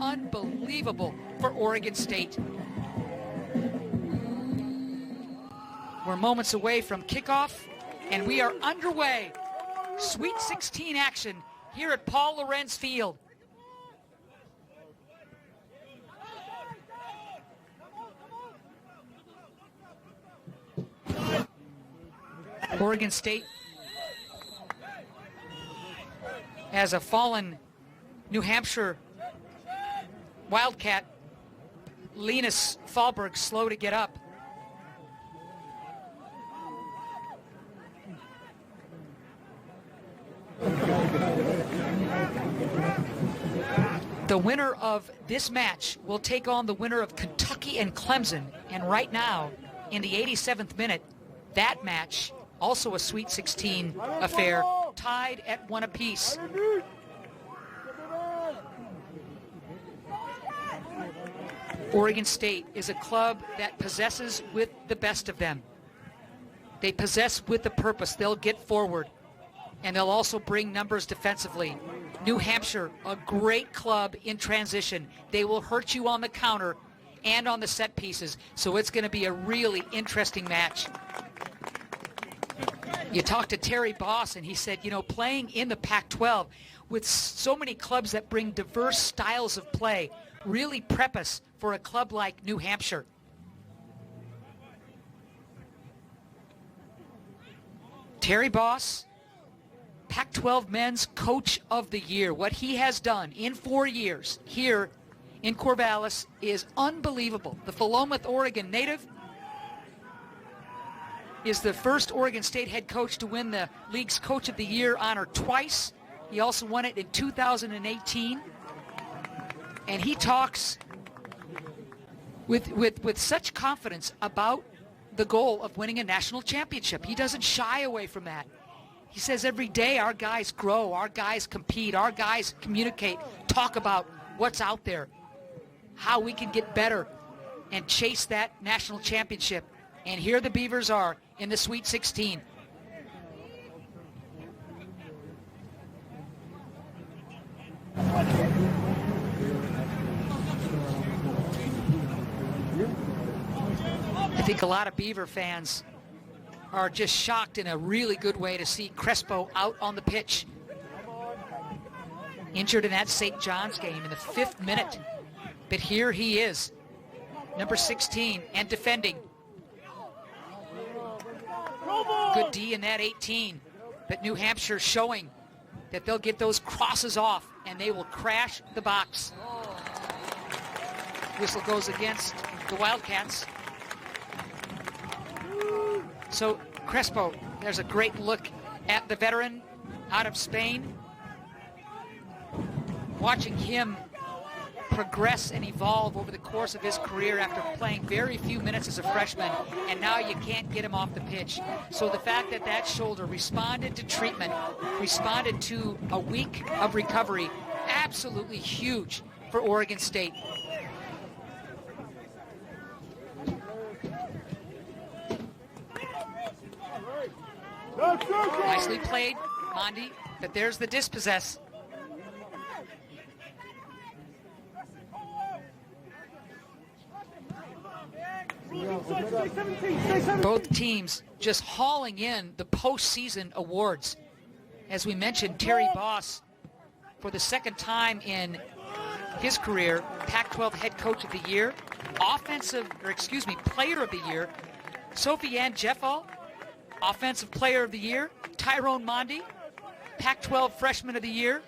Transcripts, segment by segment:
unbelievable for Oregon State. We're moments away from kickoff, and we are underway. Sweet 16 action here at Paul Lorenz Field. Oregon State has a fallen New Hampshire Wildcat, Linus Fahlberg, slow to get up. The winner of this match will take on the winner of Kentucky and Clemson. And right now, in the 87th minute, that match, also a Sweet 16 affair, tied at 1 apiece. Oregon State is a club that possesses with the best of them. They possess with a purpose. They'll get forward, and they'll also bring numbers defensively. New Hampshire, a great club in transition. They will hurt you on the counter and on the set pieces, so it's going to be a really interesting match. You talked to Terry Boss, and he said, you know, playing in the Pac-12 with so many clubs that bring diverse styles of play really prep us for a club like New Hampshire. Terry Boss, Pac-12 Men's Coach of the Year. What he has done in 4 years here in Corvallis is unbelievable. The Philomath, Oregon native is the first Oregon State head coach to win the league's Coach of the Year honor twice. He also won it in 2018. And he talks with such confidence about the goal of winning a national championship. He doesn't shy away from that. He says every day our guys grow, our guys compete, our guys communicate, talk about what's out there, how we can get better and chase that national championship. And here the Beavers are in the Sweet 16. I think a lot of Beaver fans are just shocked in a really good way to see Crespo out on the pitch. Injured in that St. John's game in the 5th minute. But here he is, number 16 and defending. Good D in that 18. But New Hampshire showing that they'll get those crosses off and they will crash the box. Whistle goes against the Wildcats. So Crespo, there's a great look at the veteran out of Spain. Watching him progress and evolve over the course of his career after playing very few minutes as a freshman, and now you can't get him off the pitch. So the fact that that shoulder responded to treatment, responded to a week of recovery, absolutely huge for Oregon State. Nicely played, Mondi, but there's the dispossess. Both teams just hauling in the postseason awards. As we mentioned, Terry Boss, for the 2nd time in his career, Pac-12 Head Coach of the Year, Player of the Year. Sophie Ann Jeffall, Offensive Player of the Year. Tyrone Mondi, Pac-12 Freshman of the Year.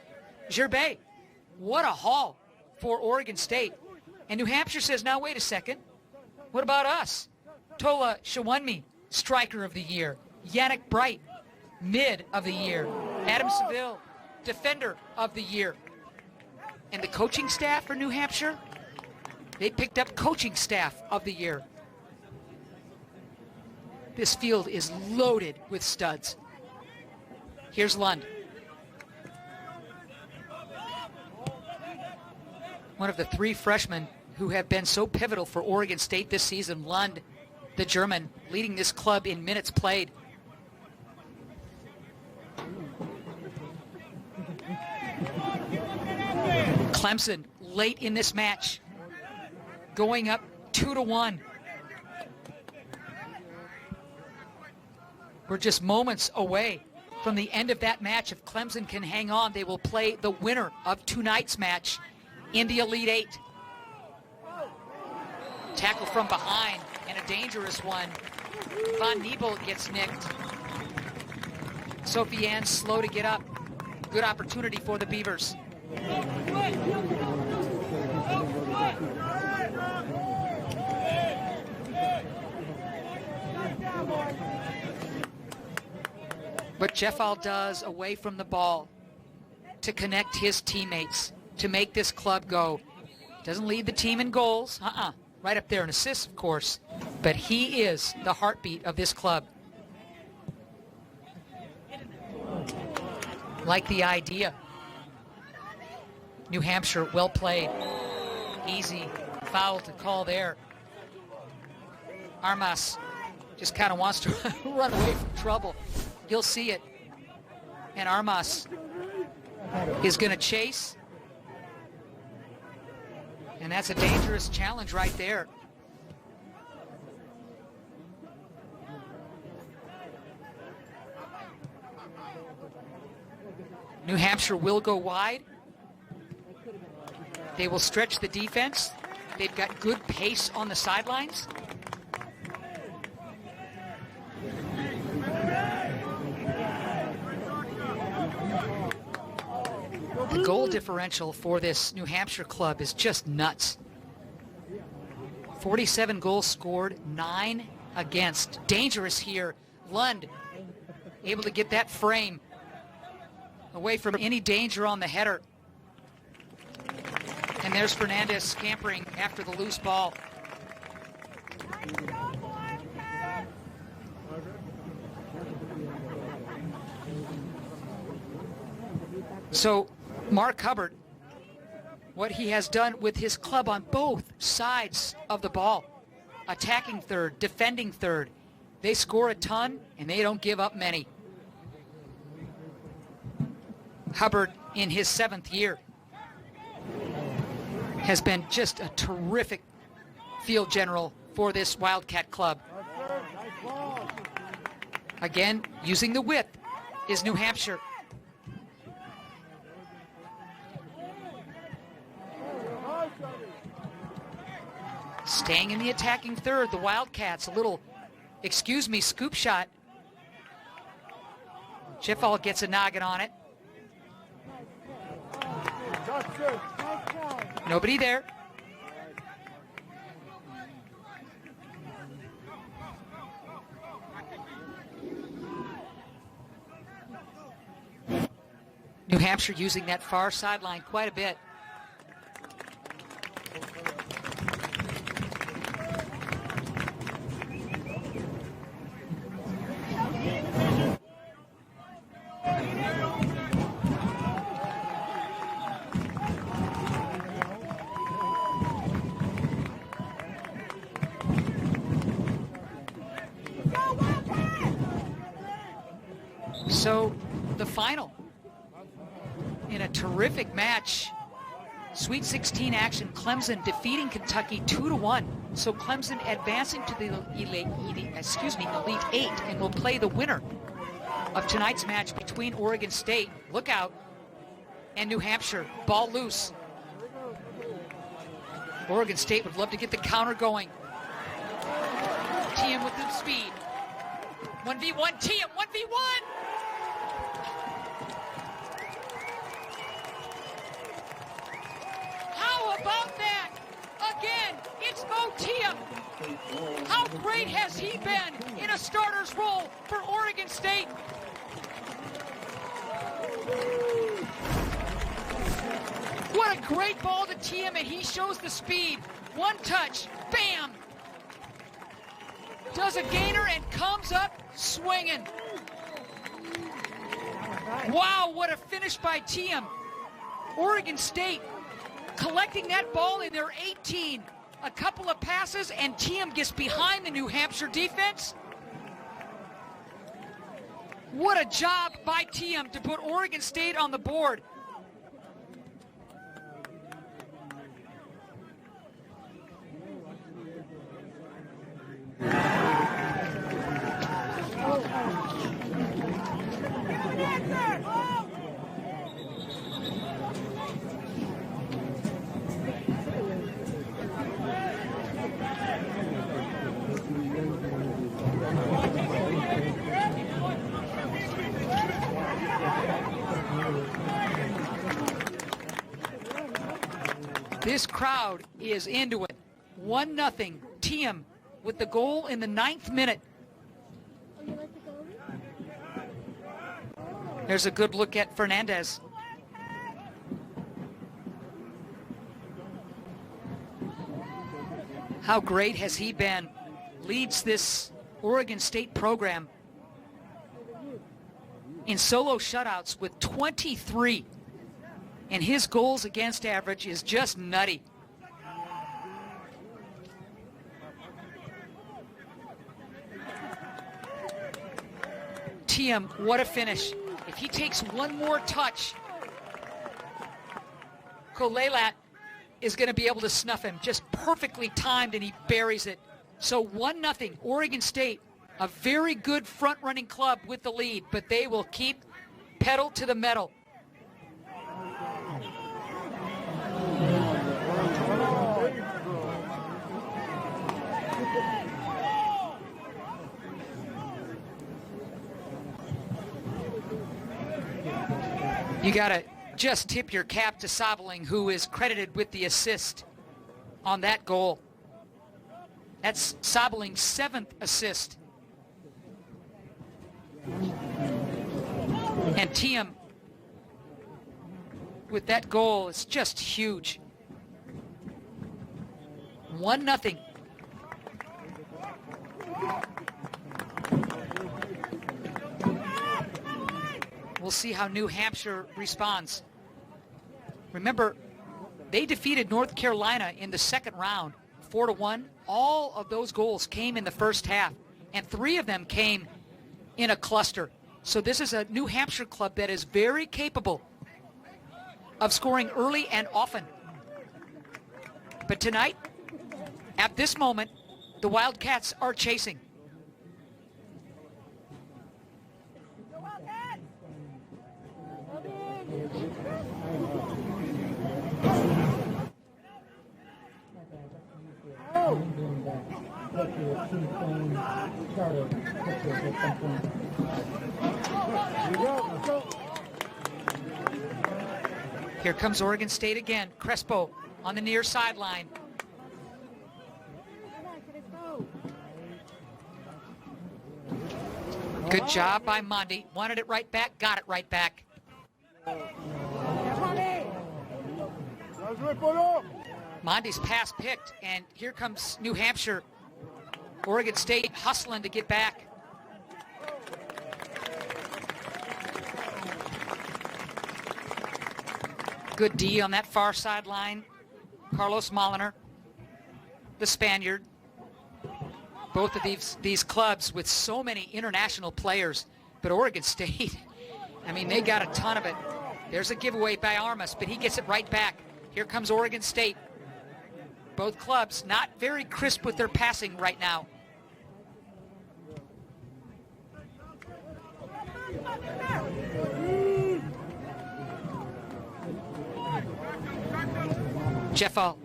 Gerbet, what a haul for Oregon State. And New Hampshire says, now wait a second, what about us? Tola Shawunmi, Striker of the Year. Yannick Bright, Mid of the Year. Adam Seville, Defender of the Year. And the coaching staff for New Hampshire, they picked up Coaching Staff of the Year. This field is loaded with studs. Here's Lund. One of the 3 freshmen who have been so pivotal for Oregon State this season. Lund, the German, leading this club in minutes played. Clemson late in this match, going up 2-1. We're just moments away from the end of that match. If Clemson can hang on, they will play the winner of tonight's match in the Elite Eight. Tackle from behind, and a dangerous one. Von Niebel gets nicked. Sophie Ann slow to get up. Good opportunity for the Beavers. What Jeffal does away from the ball to connect his teammates, to make this club go. Doesn't lead the team in goals, right up there in assists, of course, but he is the heartbeat of this club. Like the idea. New Hampshire, well played. Easy foul to call there. Armas just kind of wants to run away from trouble. He'll see it. And Armas is going to chase. And that's a dangerous challenge right there. New Hampshire will go wide. They will stretch the defense. They've got good pace on the sidelines. The goal differential for this New Hampshire club is just nuts. 47 goals scored, 9 against. Dangerous here. Lund able to get that frame away from any danger on the header. And there's Fernandez scampering after the loose ball. So Mark Hubbard, what he has done with his club on both sides of the ball, attacking third, defending third, they score a ton and they don't give up many. Hubbard, in his 7th year, has been just a terrific field general for this Wildcat club. Again, using the width is New Hampshire. Staying in the attacking third, the Wildcats, a little, excuse me, scoop shot. Jeffal gets a noggin on it. Nobody there. New Hampshire using that far sideline quite a bit. So the final in a terrific match, Sweet 16 action, Clemson defeating Kentucky 2-1. So Clemson advancing to the Elite Eight and will play the winner of tonight's match between Oregon State, look out, and New Hampshire. Ball loose. Oregon State would love to get the counter going. Tiem with the speed. 1v1, Tiem, 1v1! How about that? Again, it's Mo Tiem. How great has he been in a starter's role for Oregon State? What a great ball to Tiem, and he shows the speed. One touch, bam! Does a gainer and comes up swinging. Wow, what a finish by Tiem. Oregon State collecting that ball in their 18. A couple of passes, and Tiem gets behind the New Hampshire defense. What a job by Tiem to put Oregon State on the board. This crowd is into it. 1-0. Tiem with the goal in the 9th minute. There's a good look at Fernandez. How great has he been? Leads this Oregon State program in solo shutouts with 23. And his goals against average is just nutty. Tiem, what a finish. If he takes one more touch, Kolelat is going to be able to snuff him. Just perfectly timed, and he buries it. So 1-0, Oregon State, a very good front-running club with the lead, but they will keep pedal to the metal. You got to just tip your cap to Sobeling, who is credited with the assist on that goal. That's Sobeling's 7th assist. And Tiem with that goal is just huge. 1-0. We'll see how New Hampshire responds. Remember, they defeated North Carolina in the second round, 4-1. All of those goals came in the first half, and 3 of them came in a cluster. So this is a New Hampshire club that is very capable of scoring early and often. But tonight, at this moment, the Wildcats are chasing. Here comes Oregon State again. Crespo on the near sideline. Good job by Mondi. Wanted it right back, got it right back. Mondi's pass picked, and here comes New Hampshire. Oregon State hustling to get back. Good D on that far sideline. Carlos Moliner, the Spaniard. Both of these clubs with so many international players, but Oregon State, I mean, they got a ton of it. There's a giveaway by Armas, but he gets it right back. Here comes Oregon State. Both clubs not very crisp with their passing right now. Jeffo.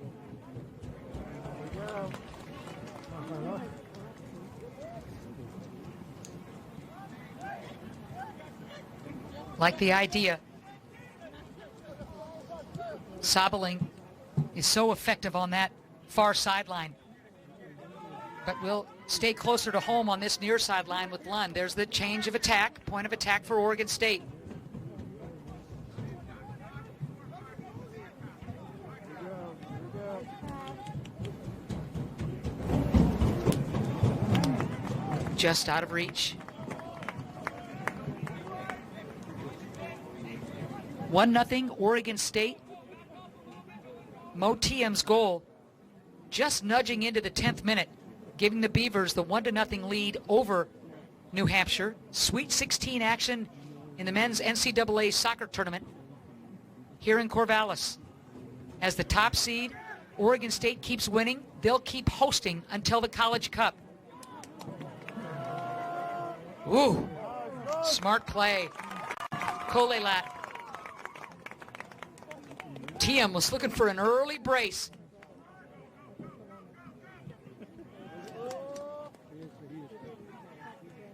Like the idea. Sobeling is so effective on that far sideline. But we'll stay closer to home on this near sideline with Lund. There's the change of attack, point of attack for Oregon State. Just out of reach. 1-0 Oregon State. Mo Tiem's goal just nudging into the 10th minute, giving the Beavers the 1-0 lead over New Hampshire. Sweet 16 action in the men's NCAA soccer tournament here in Corvallis. As the top seed, Oregon State keeps winning. They'll keep hosting until the College Cup. Ooh, smart play. Kolelat. Tiem was looking for an early brace.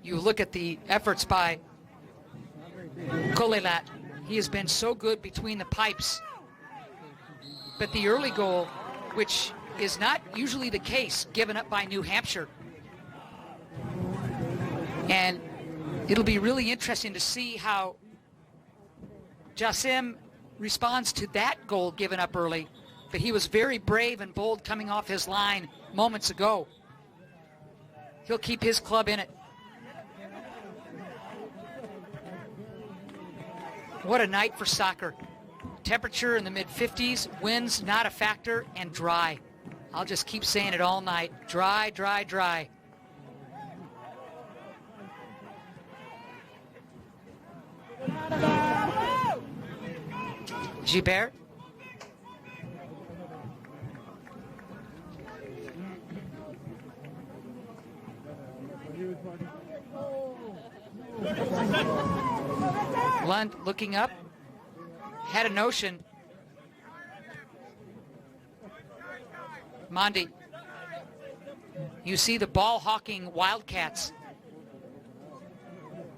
You look at the efforts by Kolelat. He has been so good between the pipes. but the early goal, which is not usually the case, given up by New Hampshire. And it'll be really interesting to see how Jasim responds to that goal given up early. But he was very brave and bold coming off his line moments ago. He'll keep his club in it. What a night for soccer. Temperature in the mid-50s, winds not a factor, and dry. I'll just keep saying it all night. Dry, dry, dry. Gilbert. Lund looking up, had a notion. Mondi. You see the ball hawking Wildcats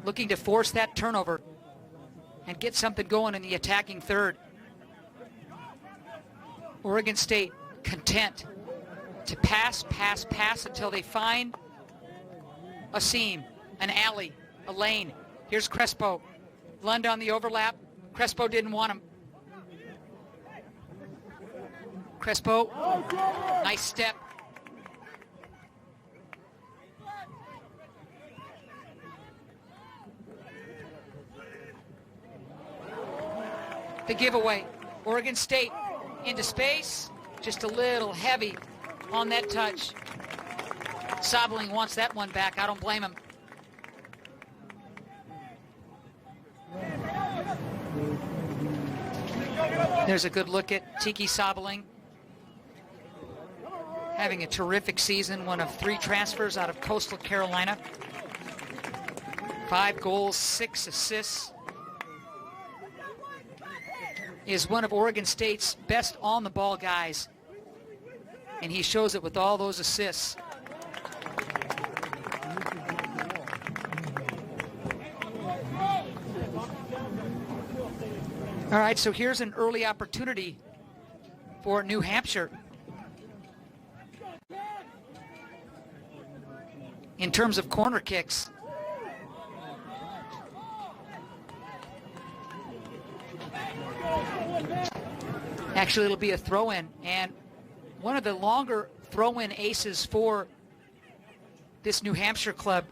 looking to force that turnover and get something going in the attacking third. Oregon State content to pass, pass, pass until they find a seam, an alley, a lane. Here's Crespo. Lund on the overlap. Crespo didn't want him. Crespo, nice step. The giveaway. Oregon State into space, just a little heavy on that touch. Sobling wants that one back. I don't blame him. There's a good look at Tiki Sobling. Having a terrific season, one of 3 transfers out of Coastal Carolina. 5 goals, 6 assists. Is one of Oregon State's best on-the-ball guys. And he shows it with all those assists. All right, so here's an early opportunity for New Hampshire. In terms of corner kicks. Actually, it'll be a throw-in, and one of the longer throw-in aces for this New Hampshire club,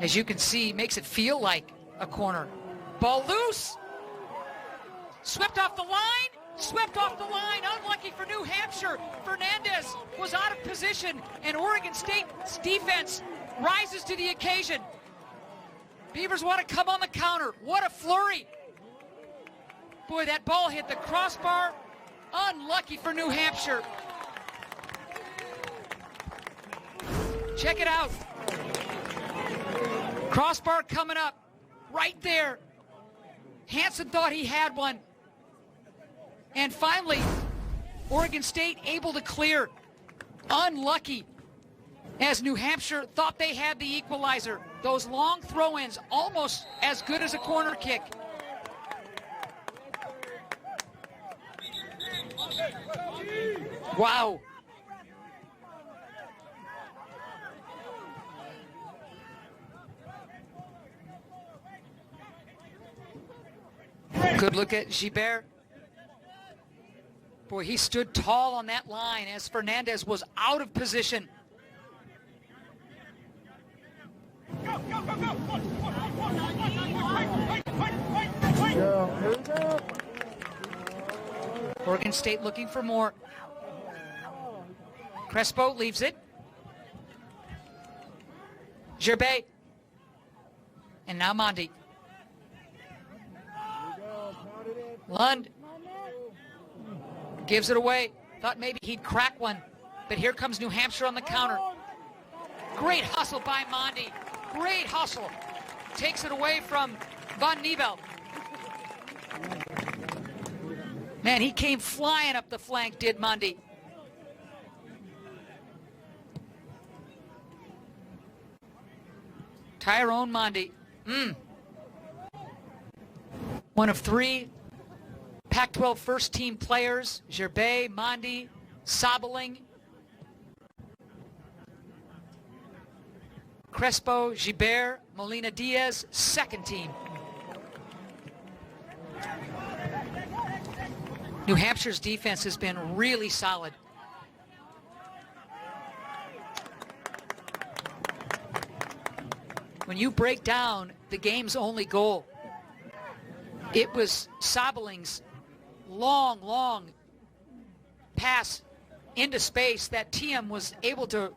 as you can see, makes it feel like a corner. Ball loose! Swept off the line! Swept off the line! Unlucky for New Hampshire. Fernandez was out of position, and Oregon State's defense rises to the occasion. Beavers want to come on the counter. What a flurry! Boy, that ball hit the crossbar. Unlucky for New Hampshire. Check it out. Crossbar coming up. Right there. Hansen thought he had one. And finally, Oregon State able to clear. Unlucky, as New Hampshire thought they had the equalizer. Those long throw-ins, almost as good as a corner kick. Wow. Good look at Gilbert. Boy, he stood tall on that line as Fernandez was out of position. Oregon State looking for more. Crespo leaves it. Gervais. And now Mondi. Lund gives it away. Thought maybe he'd crack one, but here comes New Hampshire on the counter. Great hustle by Mondi. Great hustle. Takes it away from Van Niebel. Man, he came flying up the flank, did Mondi. Tyrone Mondi. One of 3 Pac-12 first-team players, Gerbet, Mondi, Sabeling, Crespo, Gibert, Molina Diaz, second team. New Hampshire's defense has been really solid. When you break down the game's only goal, it was Sabeling's long pass into space that Tiem was able to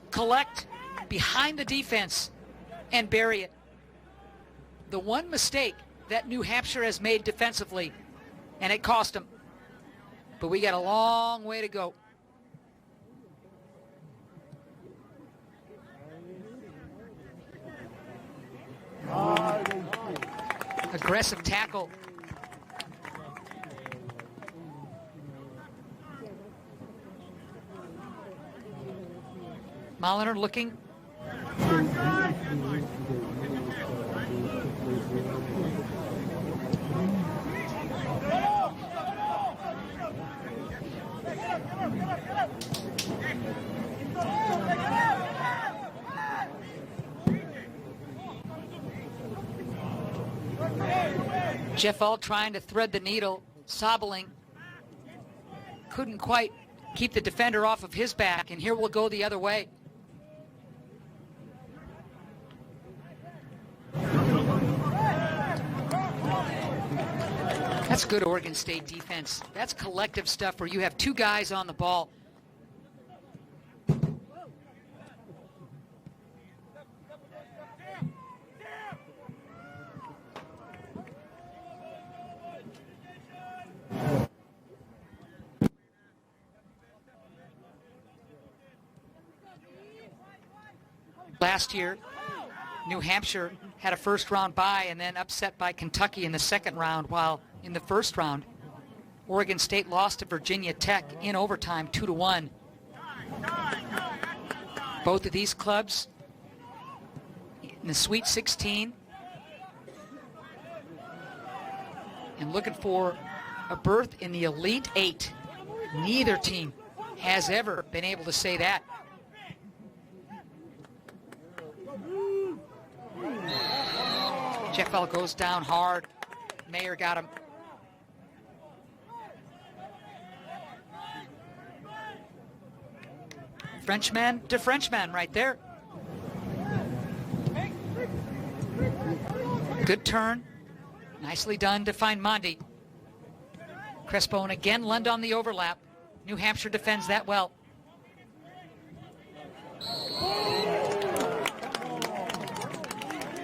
collect behind the defense and bury it. The one mistake that New Hampshire has made defensively, and it cost them. But we got a long way to go. Aggressive tackle. Molliner looking. Jeff All trying to thread the needle. Sabeling couldn't quite keep the defender off of his back, and here we'll go the other way. That's good Oregon State defense. That's collective stuff where you have two guys on the ball. Last year, New Hampshire had a first-round bye and then upset by Kentucky in the second round, while in the first round, Oregon State lost to Virginia Tech in overtime 2-1. Both of these clubs in the Sweet 16 and looking for a berth in the Elite Eight. Neither team has ever been able to say that. Jeff L goes down hard. Mayer got him. Frenchman to Frenchman right there. Good turn. Nicely done to find Mondi. Crespo and again Lund on the overlap. New Hampshire defends that well.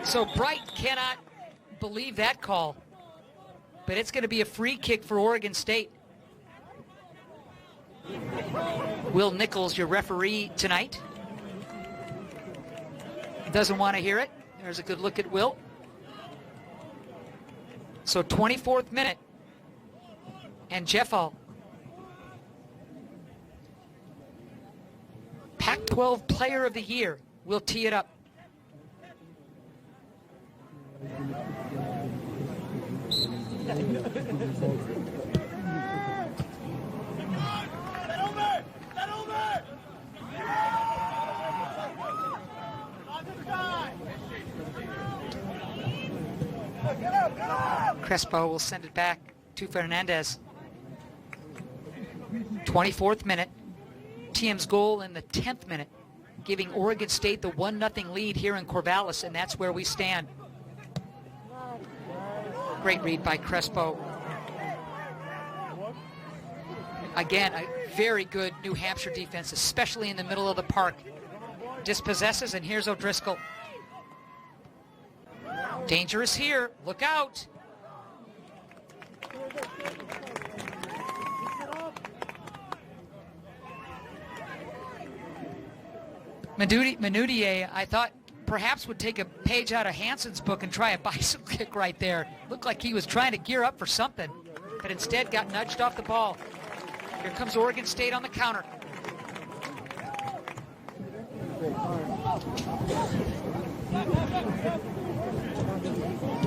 So Bright cannot believe that call, but it's going to be a free kick for Oregon State. Will Nichols, your referee tonight, doesn't want to hear it. There's a good look at Will. So 24th minute, and Jeffal, Pac-12 Player of the Year, will tee it up. Crespo will send it back to Fernandez. 24th minute. Tiem's goal in the 10th minute, giving Oregon State the 1-0 lead here in Corvallis, and that's where we stand. Great read by Crespo. Again, a very good New Hampshire defense, especially in the middle of the park. Dispossesses, and here's O'Driscoll. Dangerous here. Look out. Manutier, I thought perhaps would take a page out of Hansen's book and try a bicycle kick right there. Looked like he was trying to gear up for something, but instead got nudged off the ball. Here comes Oregon State on the counter.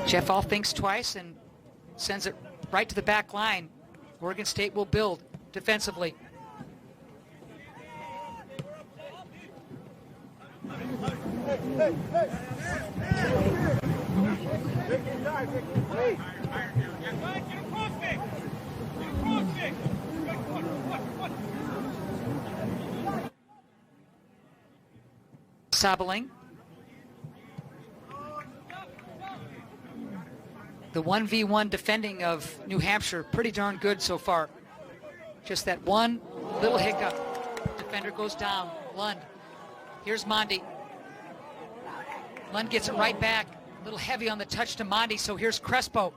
Jeff All thinks twice and sends it right to the back line. Oregon State will build defensively. Sabeling. The 1v1 defending of New Hampshire, pretty darn good so far. Just that one little hiccup. Defender goes down. Lund. Here's Mondi. Lund gets it right back. A little heavy on the touch to Mondi, so here's Crespo.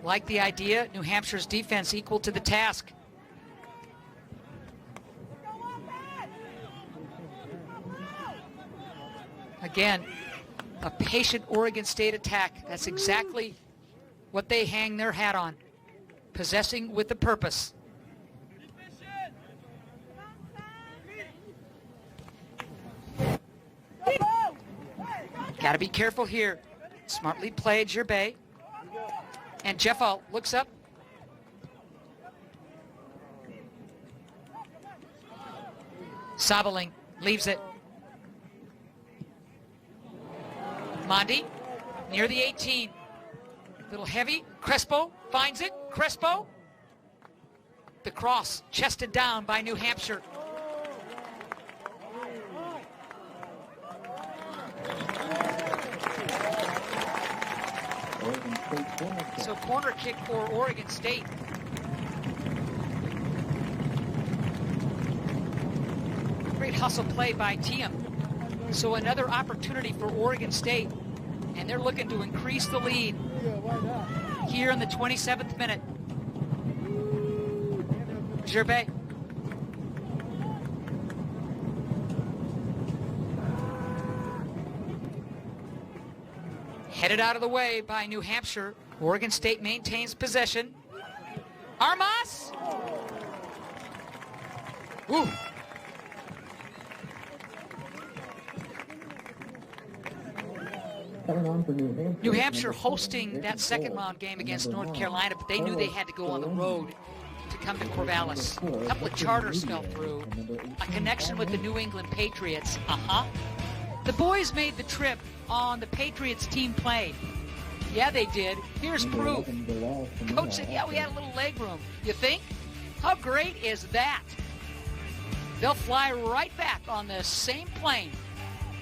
Like the idea, New Hampshire's defense equal to the task. Again, a patient Oregon State attack. That's exactly what they hang their hat on. Possessing with a purpose. Got to be careful here. Smartly played, Gerbet. And Jeffal looks up. Sabeling leaves it. Mondi near the 18. Little heavy. Crespo finds it. Crespo. The cross chested down by New Hampshire. So corner kick for Oregon State. Great hustle play by Tiem. So another opportunity for Oregon State, and they're looking to increase the lead here in the 27th minute. Gerbet. Headed out of the way by New Hampshire. Oregon State maintains possession. Armas! Woo! New Hampshire hosting that second round game against North Carolina, but they knew they had to go on the road to come to Corvallis. A couple of charters fell through. A connection with the New England Patriots. The boys made the trip on the Patriots team plane. Yeah, they did. Here's proof. Coach said, yeah, we had a little leg room. You think? How great is that? They'll fly right back on the same plane.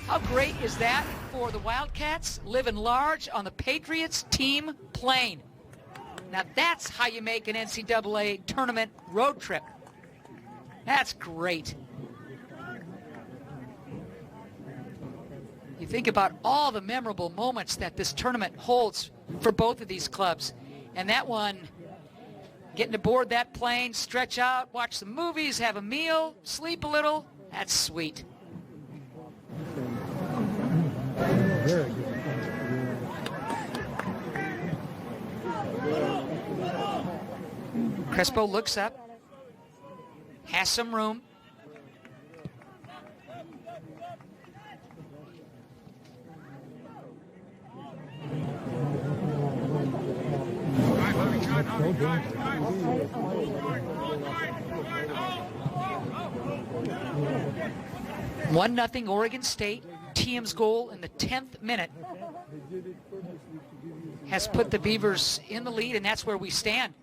How great is that for the Wildcats, living large on the Patriots team plane? Now that's how you make an NCAA tournament road trip. That's great. You think about all the memorable moments that this tournament holds for both of these clubs. And that one, getting aboard that plane, stretch out, watch some movies, have a meal, sleep a little, that's sweet. Crespo looks up, has some room. One 0 Oregon State. Tiem's goal in the 10th minute has put the Beavers in the lead, and that's where we stand.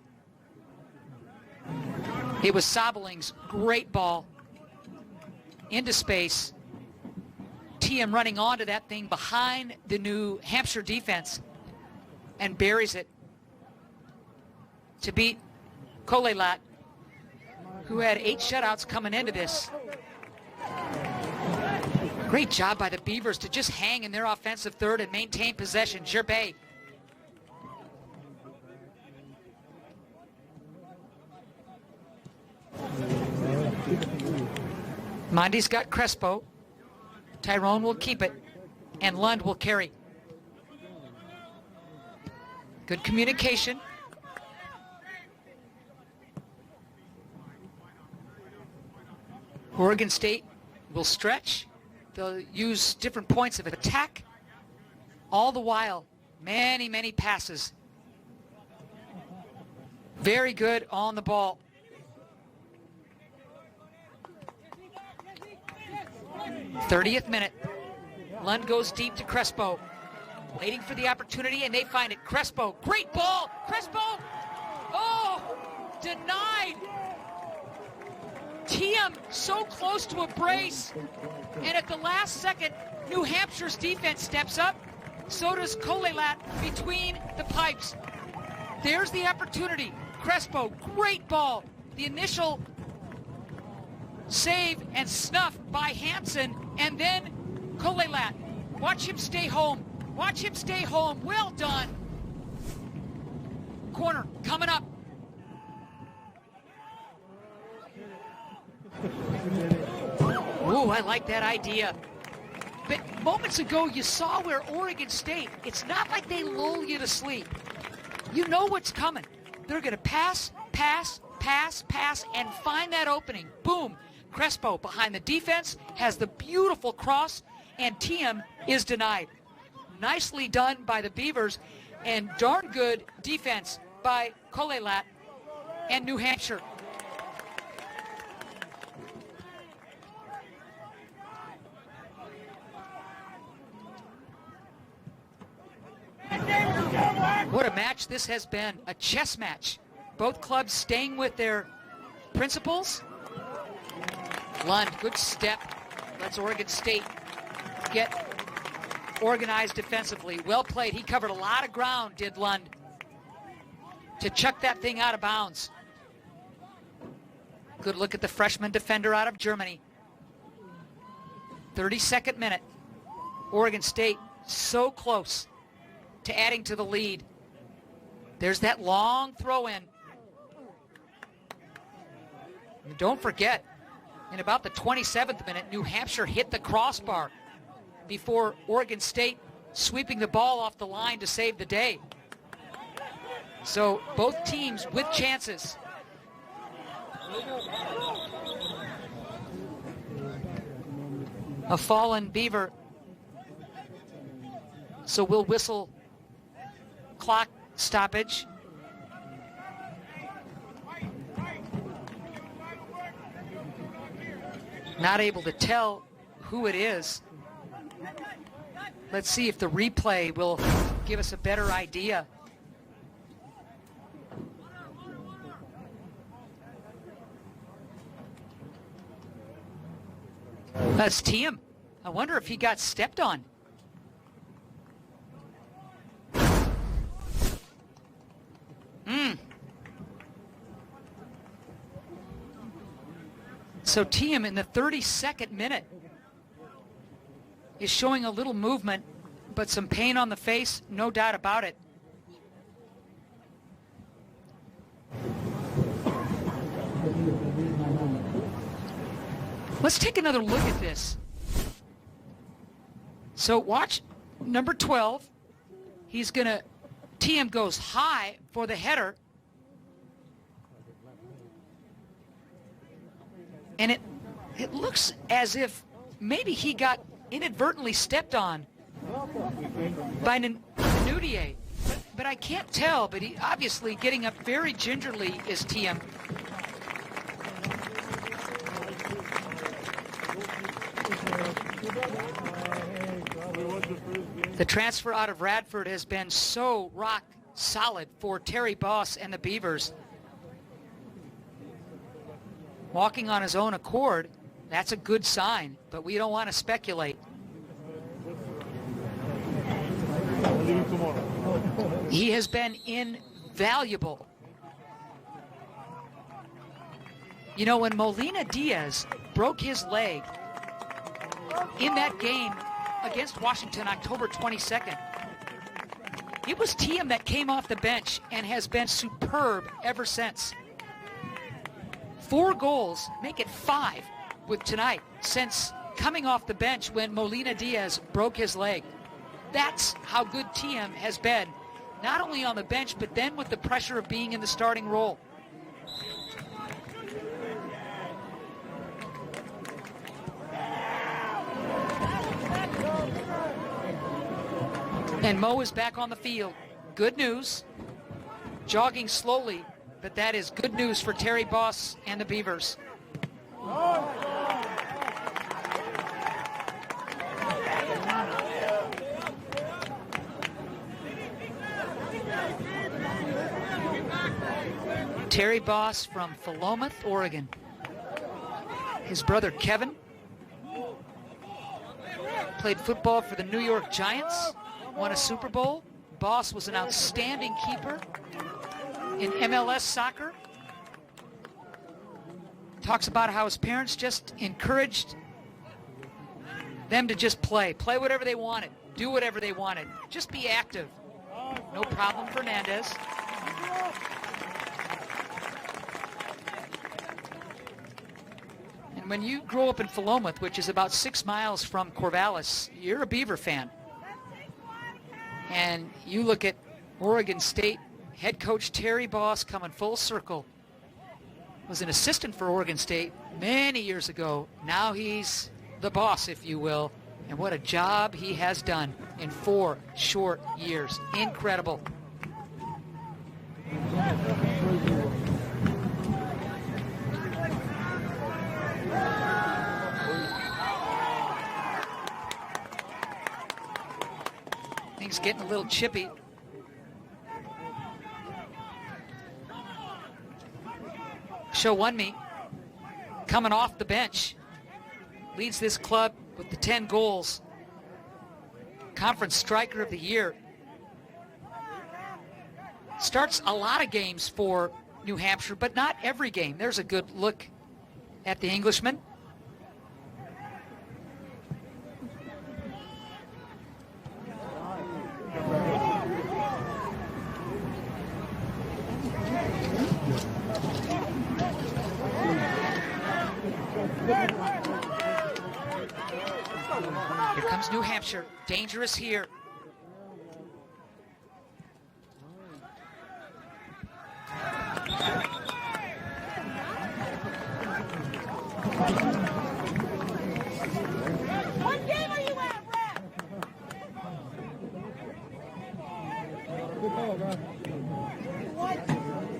It was Sabeling's great ball into space. Tiem running onto that thing behind the New Hampshire defense and buries it to beat Kolelat, who had 8 shutouts coming into this. Great job by the Beavers to just hang in their offensive third and maintain possession. Gerbet. Mondi's got Crespo. Tyrone will keep it, and Lund will carry. Good communication. Oregon State will stretch. They'll use different points of attack. All the while, many, many passes. Very good on the ball. '30th minute. Lund goes deep to Crespo. Waiting for the opportunity, and they find it. Crespo, great ball. Crespo, oh, denied. Tiem so close to a brace. And at the last second, New Hampshire's defense steps up. So does Kolelat between the pipes. There's the opportunity. Crespo, great ball. The initial save and snuff by Hansen, and then Kolelat. Watch him stay home. Watch him stay home. Well done. Corner coming up. Ooh, I like that idea. But moments ago, you saw where Oregon State, it's not like they lull you to sleep. You know what's coming. They're going to pass, pass, pass, pass, and find that opening. Boom. Crespo behind the defense has the beautiful cross, and Tiem is denied. Nicely done by the Beavers, and darn good defense by Kolelat and New Hampshire. What a match this has been, a chess match. Both clubs staying with their principles. Lund, good step. Lets Oregon State get organized defensively. Well played. He covered a lot of ground, did Lund, to chuck that thing out of bounds. Good look at the freshman defender out of Germany. 32nd minute. Oregon State so close to adding to the lead. There's that long throw in. And don't forget, in about the 27th minute, New Hampshire hit the crossbar before Oregon State sweeping the ball off the line to save the day. So both teams with chances. A fallen Beaver. So we'll whistle clock stoppage. Not able to tell who it is. Let's see if the replay will give us a better idea. That's Tiem. I wonder if he got stepped on. So Tiem in the 32nd minute is showing a little movement, but some pain on the face, no doubt about it. Let's take another look at this. So watch number 12. He's gonna, Tiem goes high for the header. And it looks as if maybe he got inadvertently stepped on by Nunier. But I can't tell, but he obviously getting up very gingerly is Tiem. The transfer out of Radford has been so rock solid for Terry Boss and the Beavers. Walking on his own accord, that's a good sign, but we don't want to speculate. He has been invaluable. You know, when Molina Diaz broke his leg in that game against Washington October 22nd, it was Tiem that came off the bench and has been superb ever since. 4 goals, make it 5 with tonight since coming off the bench when Molina Diaz broke his leg. That's how good Tiem has been, not only on the bench, but then with the pressure of being in the starting role. And Mo is back on the field. Good news. Jogging slowly, but that is good news for Terry Boss and the Beavers. Terry Boss from Philomath, Oregon. His brother Kevin played football for the New York Giants, won a Super Bowl. Boss was an outstanding keeper in MLS soccer. Talks about how his parents just encouraged them to just play whatever they wanted, do whatever they wanted, just be active. No problem, Fernandez. And when you grow up in Philomath, which is about 6 miles from Corvallis, you're a Beaver fan. And you look at Oregon State head coach Terry Boss coming full circle. Was an assistant for Oregon State many years ago. Now he's the boss, if you will. And what a job he has done in 4 short years. Incredible. Things getting a little chippy. Showunmi, coming off the bench, leads this club with the 10 goals. Conference Striker of the Year. Starts a lot of games for New Hampshire, but not every game. There's a good look at the Englishman. Here comes New Hampshire, dangerous here. What game are you at, Rap?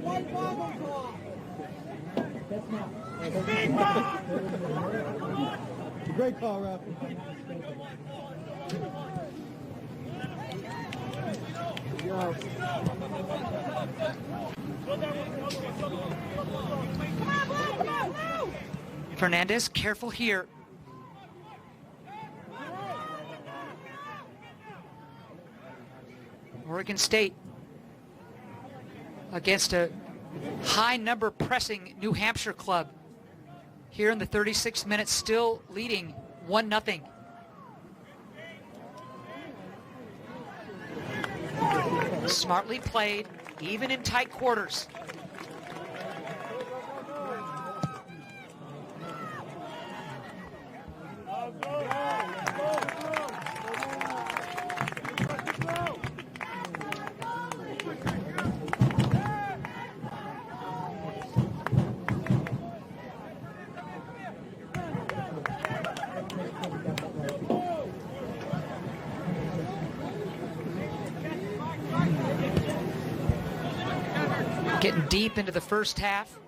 One bubble call. Great call, Rap. Fernandez, careful here. Oregon State against a high number pressing New Hampshire club. Here in the 36th minute, still leading 1-0. Smartly played, even in tight quarters. Getting deep into the first half.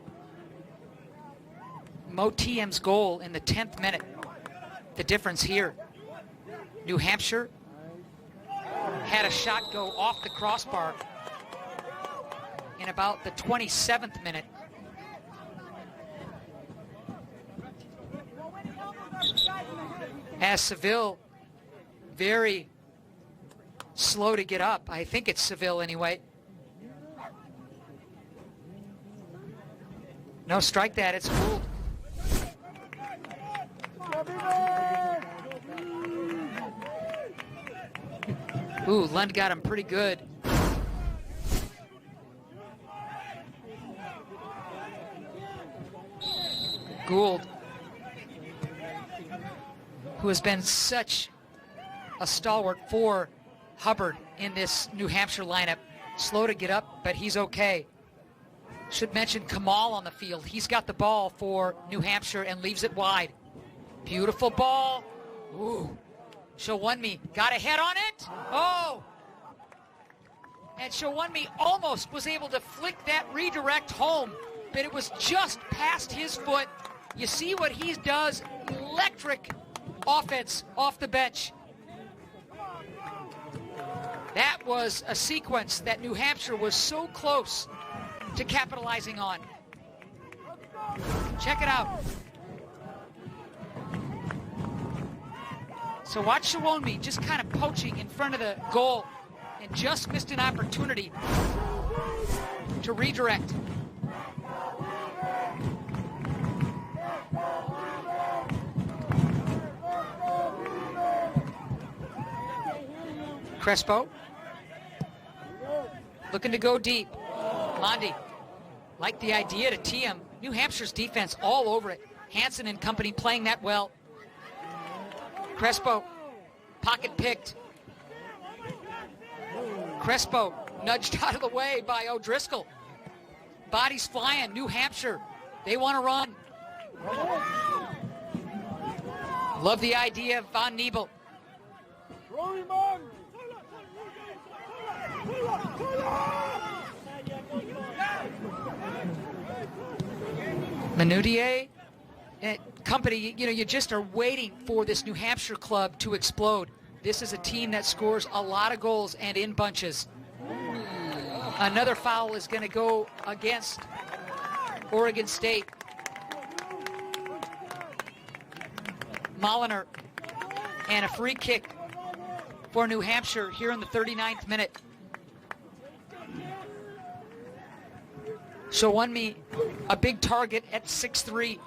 Mo Tiem's goal in the 10th minute. The difference here. New Hampshire had a shot go off the crossbar in about the 27th minute. As Seville, very slow to get up. I think it's Seville anyway. No, strike that. It's Gould. Ooh, Lund got him pretty good. Gould, who has been such a stalwart for Hubbard in this New Hampshire lineup. Slow to get up, but he's okay. Should mention Kamal on the field. He's got the ball for New Hampshire and leaves it wide. Beautiful ball. Ooh. Showunmi got a head on it. Oh, And Shawunmi almost was able to flick that redirect home, but it was just past his foot. You see what he does, electric offense off the bench. That was a sequence that New Hampshire was so close to capitalizing on. Check it out. So watch Shawunmi just kind of poaching in front of the goal and just missed an opportunity to redirect. Crespo looking to go deep. Mondi liked the idea to tee him. New Hampshire's defense all over it. Hansen and company playing that well. Crespo, pocket picked. Crespo nudged out of the way by O'Driscoll. Bodies flying, New Hampshire. They want to run. Love the idea of Von Niebel. Manutier and company, you just are waiting for this New Hampshire club to explode. This is a team that scores a lot of goals and in bunches. Another foul is going to go against Oregon State. Molliner and a free kick for New Hampshire here in the 39th minute. Shawunmi, a big target at 6'3".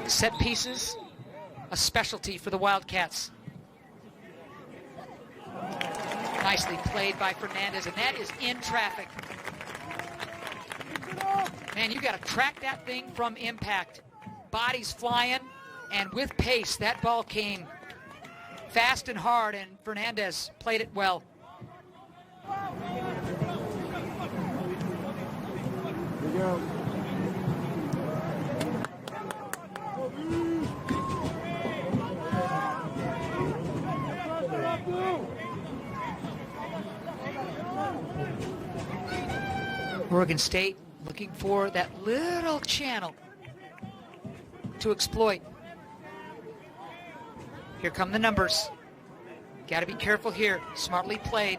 Set pieces, a specialty for the Wildcats. Nicely played by Fernandez, and that is in traffic. Man, you got to track that thing from impact. Bodies flying, and with pace, that ball came fast and hard, and Fernandez played it well. Oregon State looking for that little channel to exploit. Here come the numbers. Got to be careful here. Smartly played.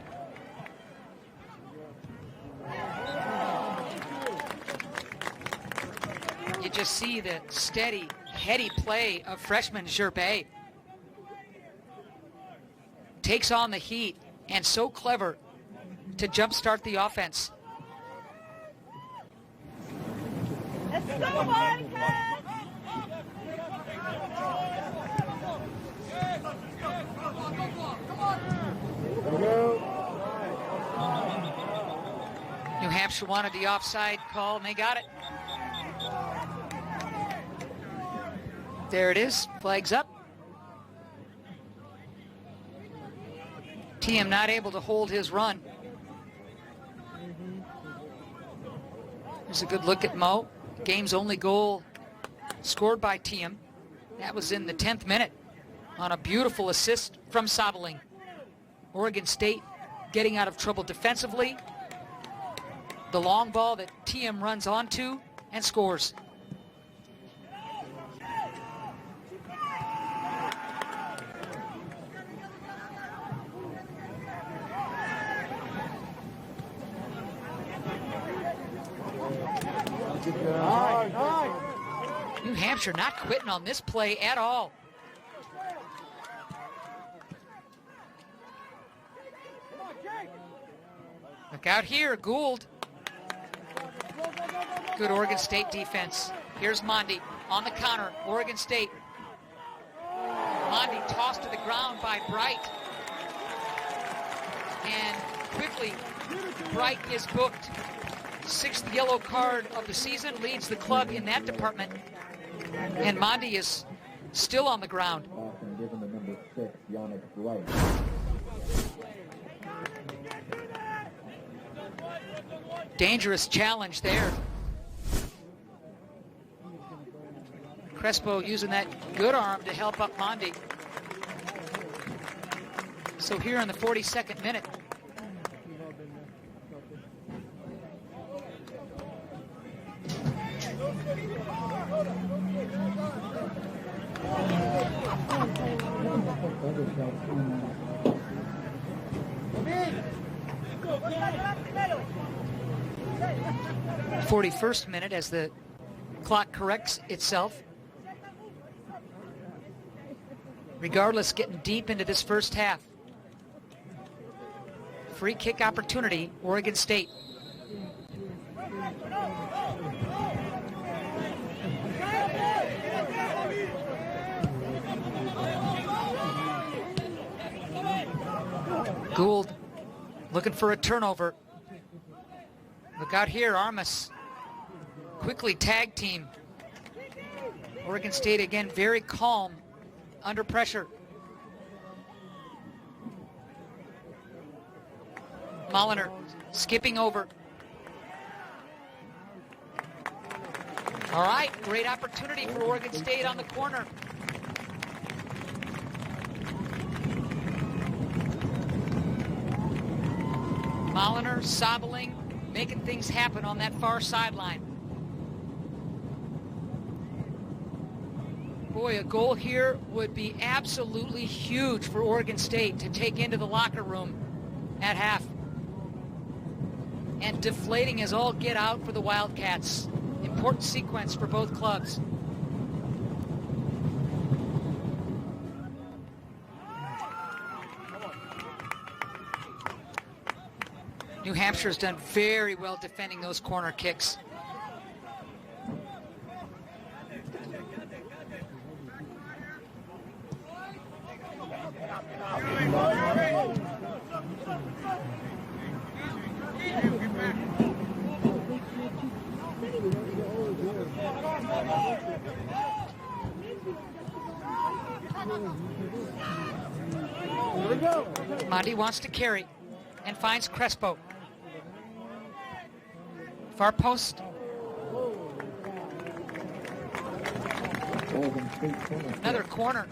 You just see the steady, heady play of freshman Gerbet. Takes on the heat and so clever to jumpstart the offense. Let's go, Wildcats! New Hampshire wanted the offside call, and they got it. There it is, flags up. TM not able to hold his run. Here's a good look at Mo. Game's only goal scored by TM. That was in the 10th minute on a beautiful assist from Sabeling. Oregon State getting out of trouble defensively. The long ball that TM runs onto and scores. New Hampshire not quitting on this play at all. Look out here, Gould. Good Oregon State defense. Here's Mondi on the counter. Oregon State. Mondi tossed to the ground by Bright. And quickly, Bright is booked. 6th yellow card of the season, leads the club in that department. And Mondi is still on the ground. Given the number 6, Yannick Bright. Dangerous challenge there. Crespo using that good arm to help up Mondi. So here in the 42nd minute, '41st minute as the clock corrects itself. Regardless, getting deep into this first half. Free kick opportunity, Oregon State. Gould looking for a turnover. Look out here, Armas. Quickly tag team. Oregon State again very calm under pressure. Molliner skipping over. All right, great opportunity for Oregon State on the corner. Molliner, Sobeling, making things happen on that far sideline. Boy, a goal here would be absolutely huge for Oregon State to take into the locker room at half. And deflating as all get out for the Wildcats. Important sequence for both clubs. New Hampshire's done very well defending those corner kicks. Mondi wants to carry and finds Crespo. Far post. Another corner.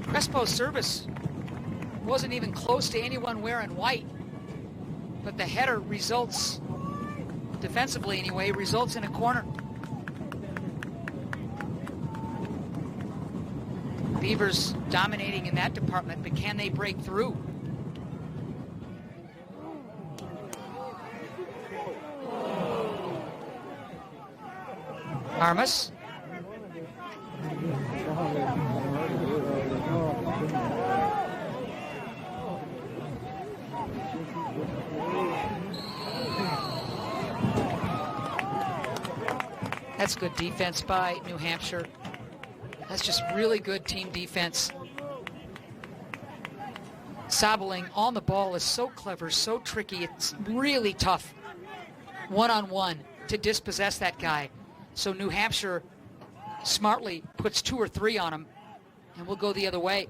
Crespo's service wasn't even close to anyone wearing white, but the header results, defensively anyway, results in a corner. Beavers dominating in that department, but can they break through? Armas. That's good defense by New Hampshire. That's just really good team defense. Sobeling on the ball is so clever, so tricky. It's really tough one-on-one to dispossess that guy. So New Hampshire smartly puts 2 or 3 on him, and we'll go the other way.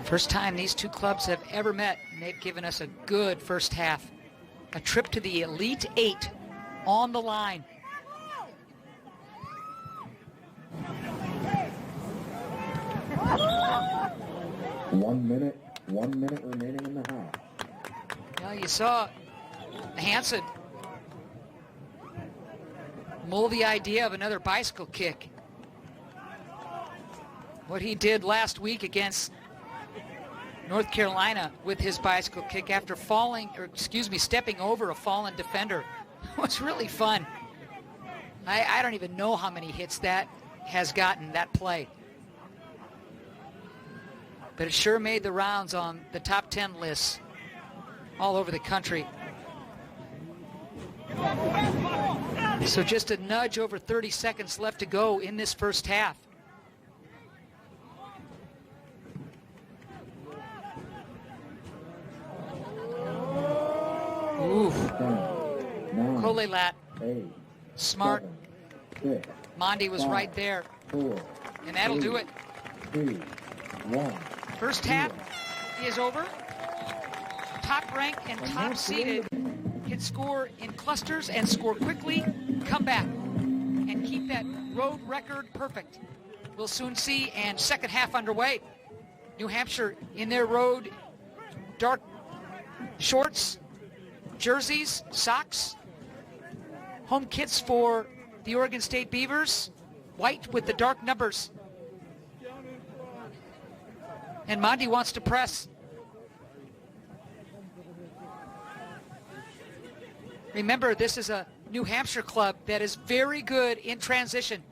First time these two clubs have ever met, and they've given us a good first half. A trip to the Elite Eight on the line. One minute remaining in the half. Well, you saw Hansen mull the idea of another bicycle kick. What he did last week against North Carolina with his bicycle kick after stepping over a fallen defender was really fun. I don't even know how many hits that has gotten, that play. But it sure made the rounds on the top 10 lists all over the country. So just a nudge over 30 seconds left to go in this first half. Oof. Kolelat. Smart. 6, Mondi was 5, right there, 4, and that'll do it. 2, 1. First half is over. Top ranked and top seeded can score in clusters and score quickly, come back, and keep that road record perfect. We'll soon see, and second half underway. New Hampshire in their road dark shorts, jerseys, socks. Home kits for the Oregon State Beavers, white with the dark numbers. And Mondi wants to press. Remember, this is a New Hampshire club that is very good in transition.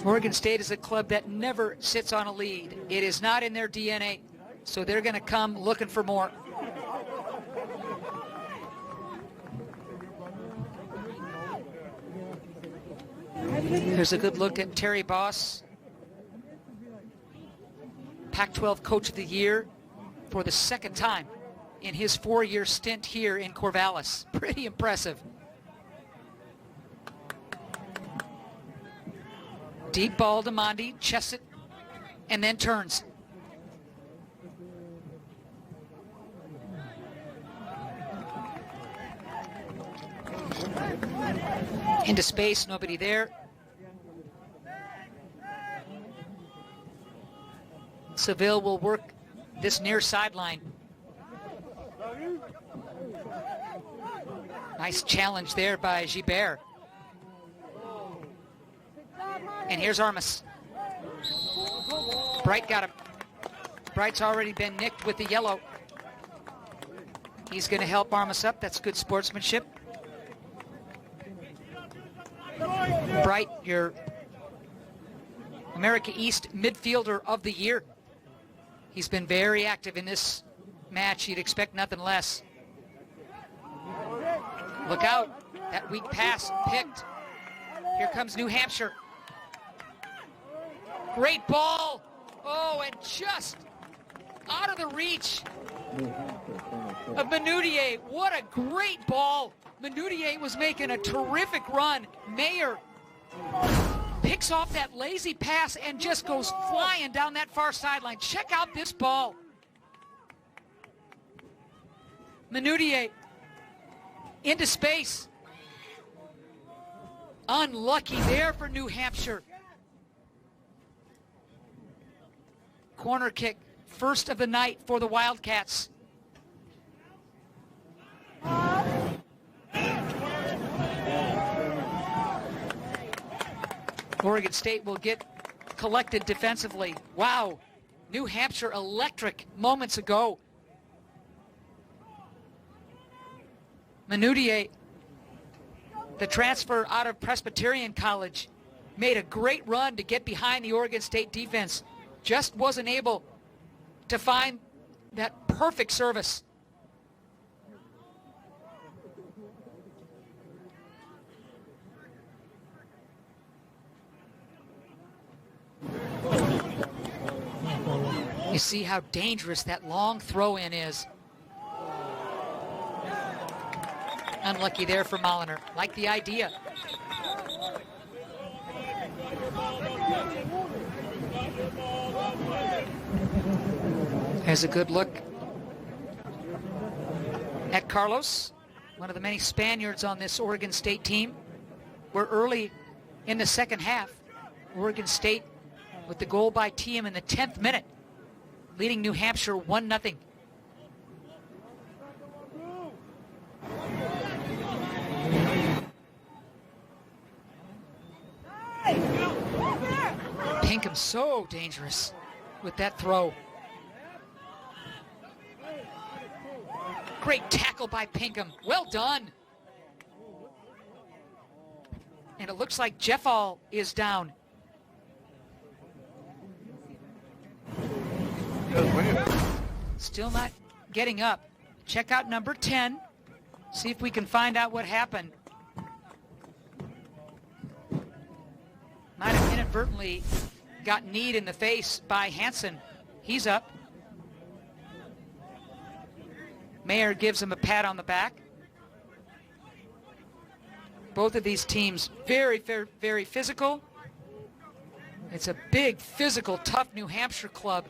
Oregon State is a club that never sits on a lead. It is not in their DNA, so they're going to come looking for more. Here's a good look at Terry Boss, Pac-12 Coach of the Year for the second time in his 4-year stint here in Corvallis. Pretty impressive. Deep ball to Mondi, chests it, and then turns. Into space, nobody there. Seville will work this near sideline. Nice challenge there by Gibert. And here's Armas. Bright got him. Bright's already been nicked with the yellow. He's going to help Armas up. That's good sportsmanship. Bright, your America East midfielder of the year. He's been very active in this match. You'd expect nothing less. Look out. That weak pass picked. Here comes New Hampshire. Great ball. Oh, and just out of the reach of Manutier. What a great ball. Manutier was making a terrific run. Mayer picks off that lazy pass and just goes flying down that far sideline. Check out this ball. Manutier into space. Unlucky there for New Hampshire. Corner kick, first of the night for the Wildcats. Oregon State will get collected defensively. Wow, New Hampshire electric moments ago. Manutier, the transfer out of Presbyterian College, made a great run to get behind the Oregon State defense. Just wasn't able to find that perfect service. You see how dangerous that long throw-in is. Unlucky there for Molliner. Like the idea. Here's a good look at Carlos, one of the many Spaniards on this Oregon State team. We're early in the second half. Oregon State with the goal by Tiem in the 10th minute, leading New Hampshire 1-0. Pinkham so dangerous with that throw. Great tackle by Pinkham. Well done. And it looks like Jeffall is down. Still not getting up. Check out number 10. See if we can find out what happened. Might have inadvertently got kneed in the face by Hansen. He's up. Mayer gives him a pat on the back. Both of these teams very, very, very physical. It's a big, physical, tough New Hampshire club.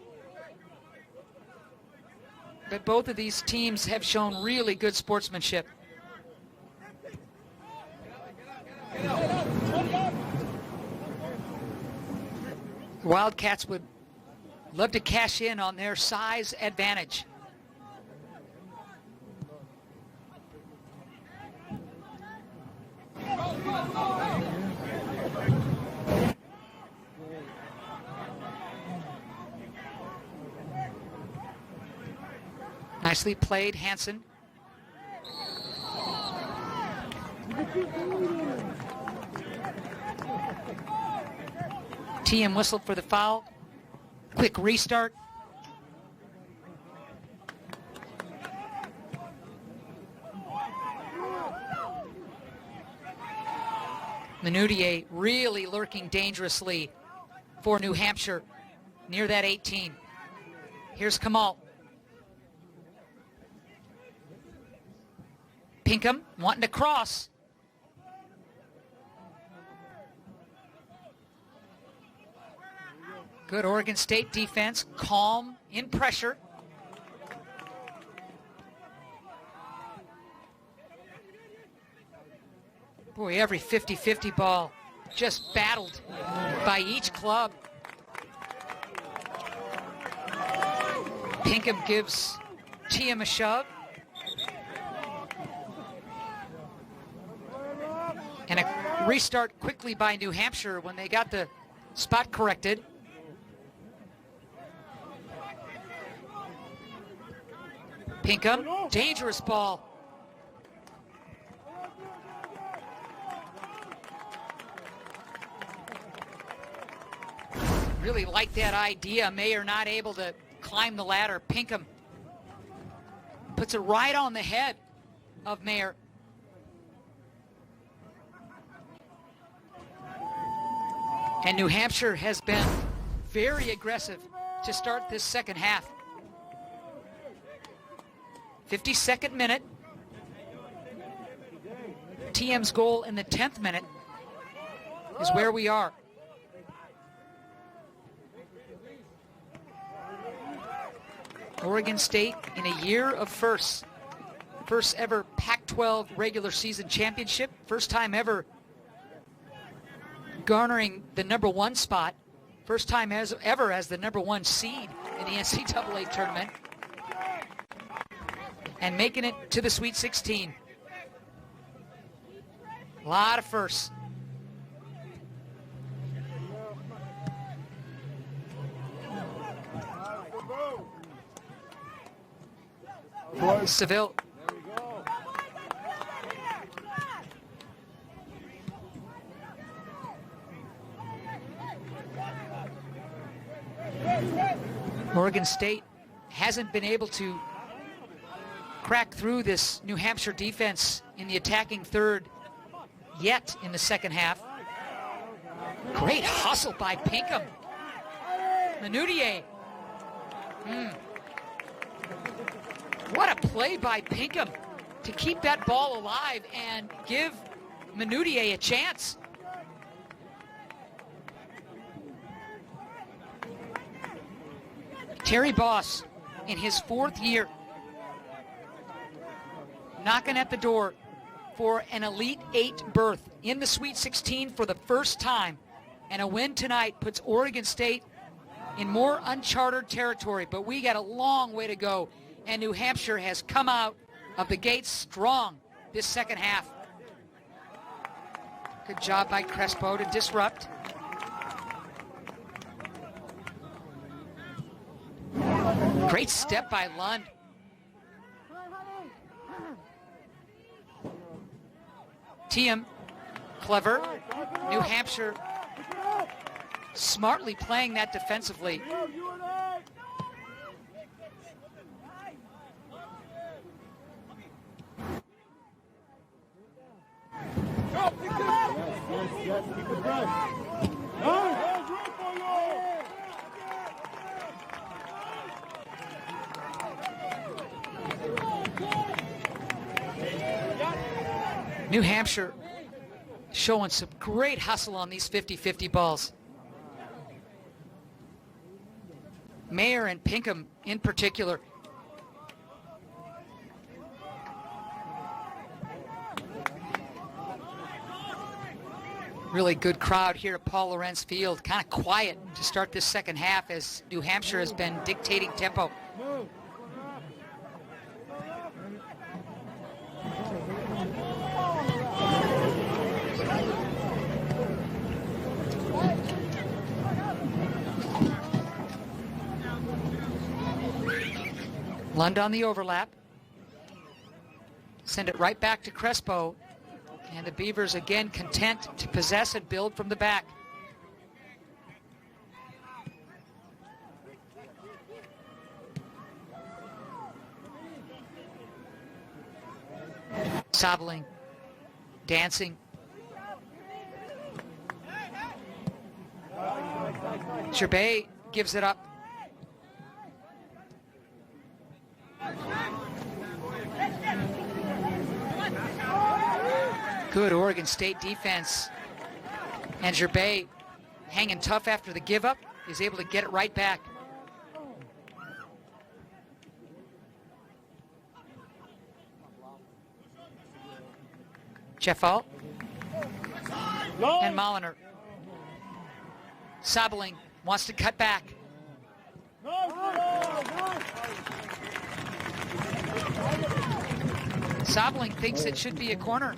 But both of these teams have shown really good sportsmanship. Wildcats would love to cash in on their size advantage. Nicely played, Hansen. TM whistled for the foul. Quick restart. Manutier really lurking dangerously for New Hampshire near that 18. Here's Kamal. Pinkham wanting to cross. Good Oregon State defense, calm, in pressure. Boy, every 50-50 ball just battled by each club. Pinkham gives TM a shove. And a restart quickly by New Hampshire when they got the spot corrected. Pinkham, dangerous ball. Really like that idea. Mayer not able to climb the ladder. Pinkham puts it right on the head of Mayer. And New Hampshire has been very aggressive to start this second half. 52nd minute. TM's goal in the 10th minute is where we are. Oregon State in a year of firsts. First ever Pac-12 regular season championship. First time ever garnering the #1 spot. First time ever as the #1 seed in the NCAA tournament. And making it to the Sweet 16. A lot of firsts. Seville. Oregon State hasn't been able to crack through this New Hampshire defense in the attacking third yet in the second half. Great hustle by Pinkham. Manutier. What a play by Pinkham to keep that ball alive and give Manutier a chance. Terry Boss, in his 4th year, knocking at the door for an Elite 8 berth in the Sweet 16 for the first time. And a win tonight puts Oregon State in more uncharted territory, but we got a long way to go. And New Hampshire has come out of the gates strong this second half. Good job by Crespo to disrupt. Great step by Lund. TM, clever. New Hampshire smartly playing that defensively. New Hampshire showing some great hustle on these 50-50 balls. Mayer and Pinkham in particular. Really good crowd here at Paul Lorentz Field. Kind of quiet to start this second half as New Hampshire has been dictating tempo. Lund on the overlap. Send it right back to Crespo. And the Beavers again content to possess and build from the back. Sabling, dancing. Gerbet gives it up. Good Oregon State defense. And Gerbet, hanging tough after the give up, is able to get it right back. Jeffal and Molliner. Sabling wants to cut back. Sabling thinks it should be a corner.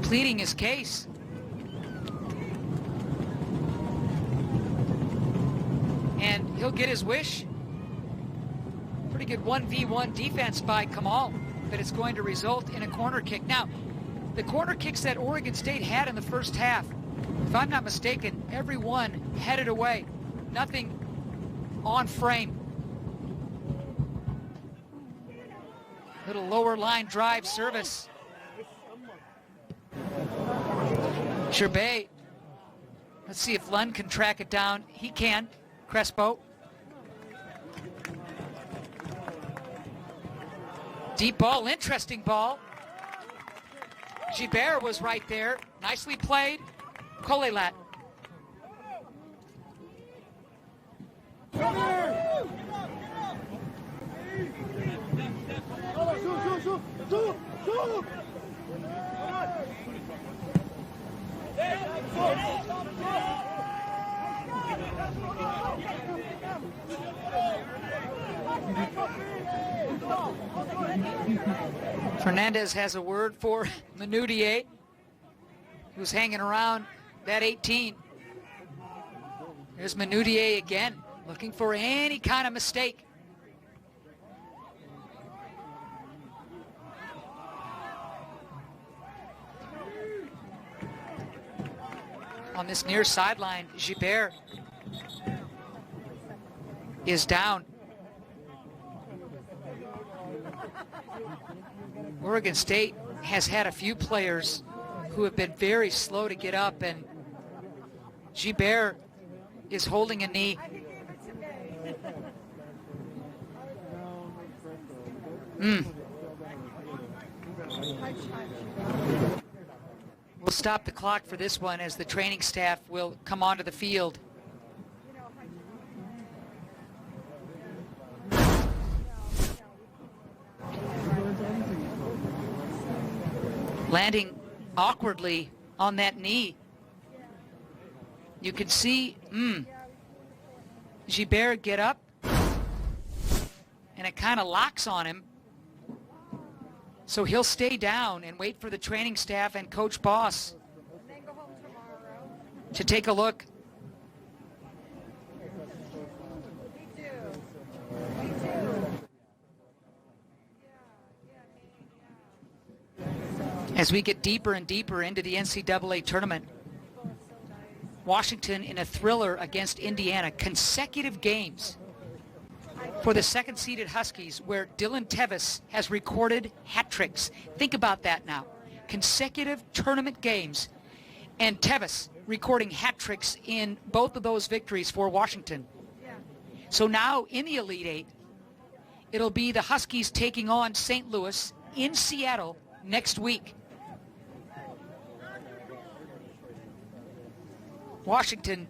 Pleading his case. And he'll get his wish. Pretty good 1v1 defense by Kamal, but it's going to result in a corner kick. Now, the corner kicks that Oregon State had in the first half, if I'm not mistaken, every one headed away. Nothing on frame. Little lower line drive service. Gerbet. Let's see if Lund can track it down. He can. Crespo. Deep ball, interesting ball. Gibert was right there. Nicely played. Kolelat. Fernandez has a word for Manutier, who's hanging around that 18. There's Manutier again, looking for any kind of mistake. On this near sideline, Gibert is down. Oregon State has had a few players who have been very slow to get up, and Gibert is holding a knee. We'll stop the clock for this one as the training staff will come onto the field. Landing awkwardly on that knee. You can see Gibert get up, and it kind of locks on him. So he'll stay down and wait for the training staff and Coach Boss to take a look. As we get deeper and deeper into the NCAA tournament, Washington in a thriller against Indiana, consecutive games for the second-seeded Huskies where Dylan Tevis has recorded hat tricks. Think about that now. Consecutive tournament games, and Tevis recording hat tricks in both of those victories for Washington. So now in the Elite Eight, it'll be the Huskies taking on St. Louis in Seattle next week. Washington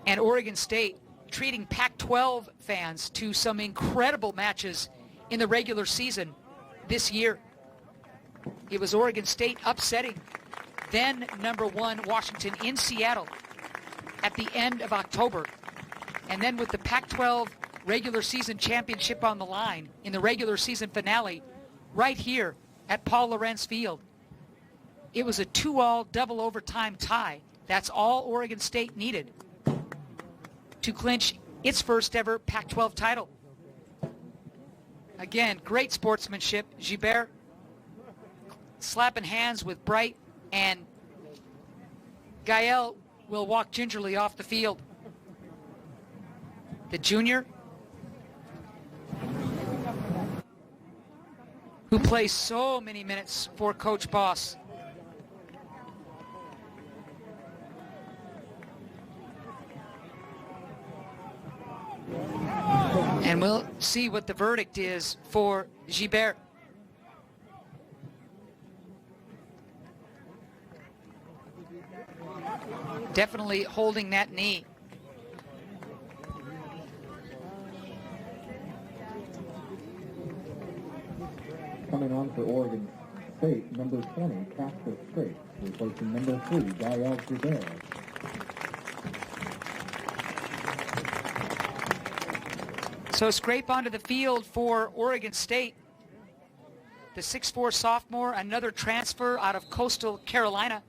and Oregon State treating Pac-12 fans to some incredible matches in the regular season this year. It was Oregon State upsetting then #1 Washington in Seattle at the end of October. And then with the Pac-12 regular season championship on the line in the regular season finale right here at Paul Lorentz Field. It was a 2-all double overtime tie. That's all Oregon State needed to clinch its first ever Pac-12 title. Again, great sportsmanship. Gilbert slapping hands with Bright, and Gael will walk gingerly off the field. The junior, who plays so many minutes for Coach Boss. And we'll see what the verdict is for Gilbert. Definitely holding that knee. Coming on for Oregon State, number 20, Casper Strait, replacing number 3, Gael Gilbert. So scrape onto the field for Oregon State. The 6'4 sophomore, another transfer out of Coastal Carolina.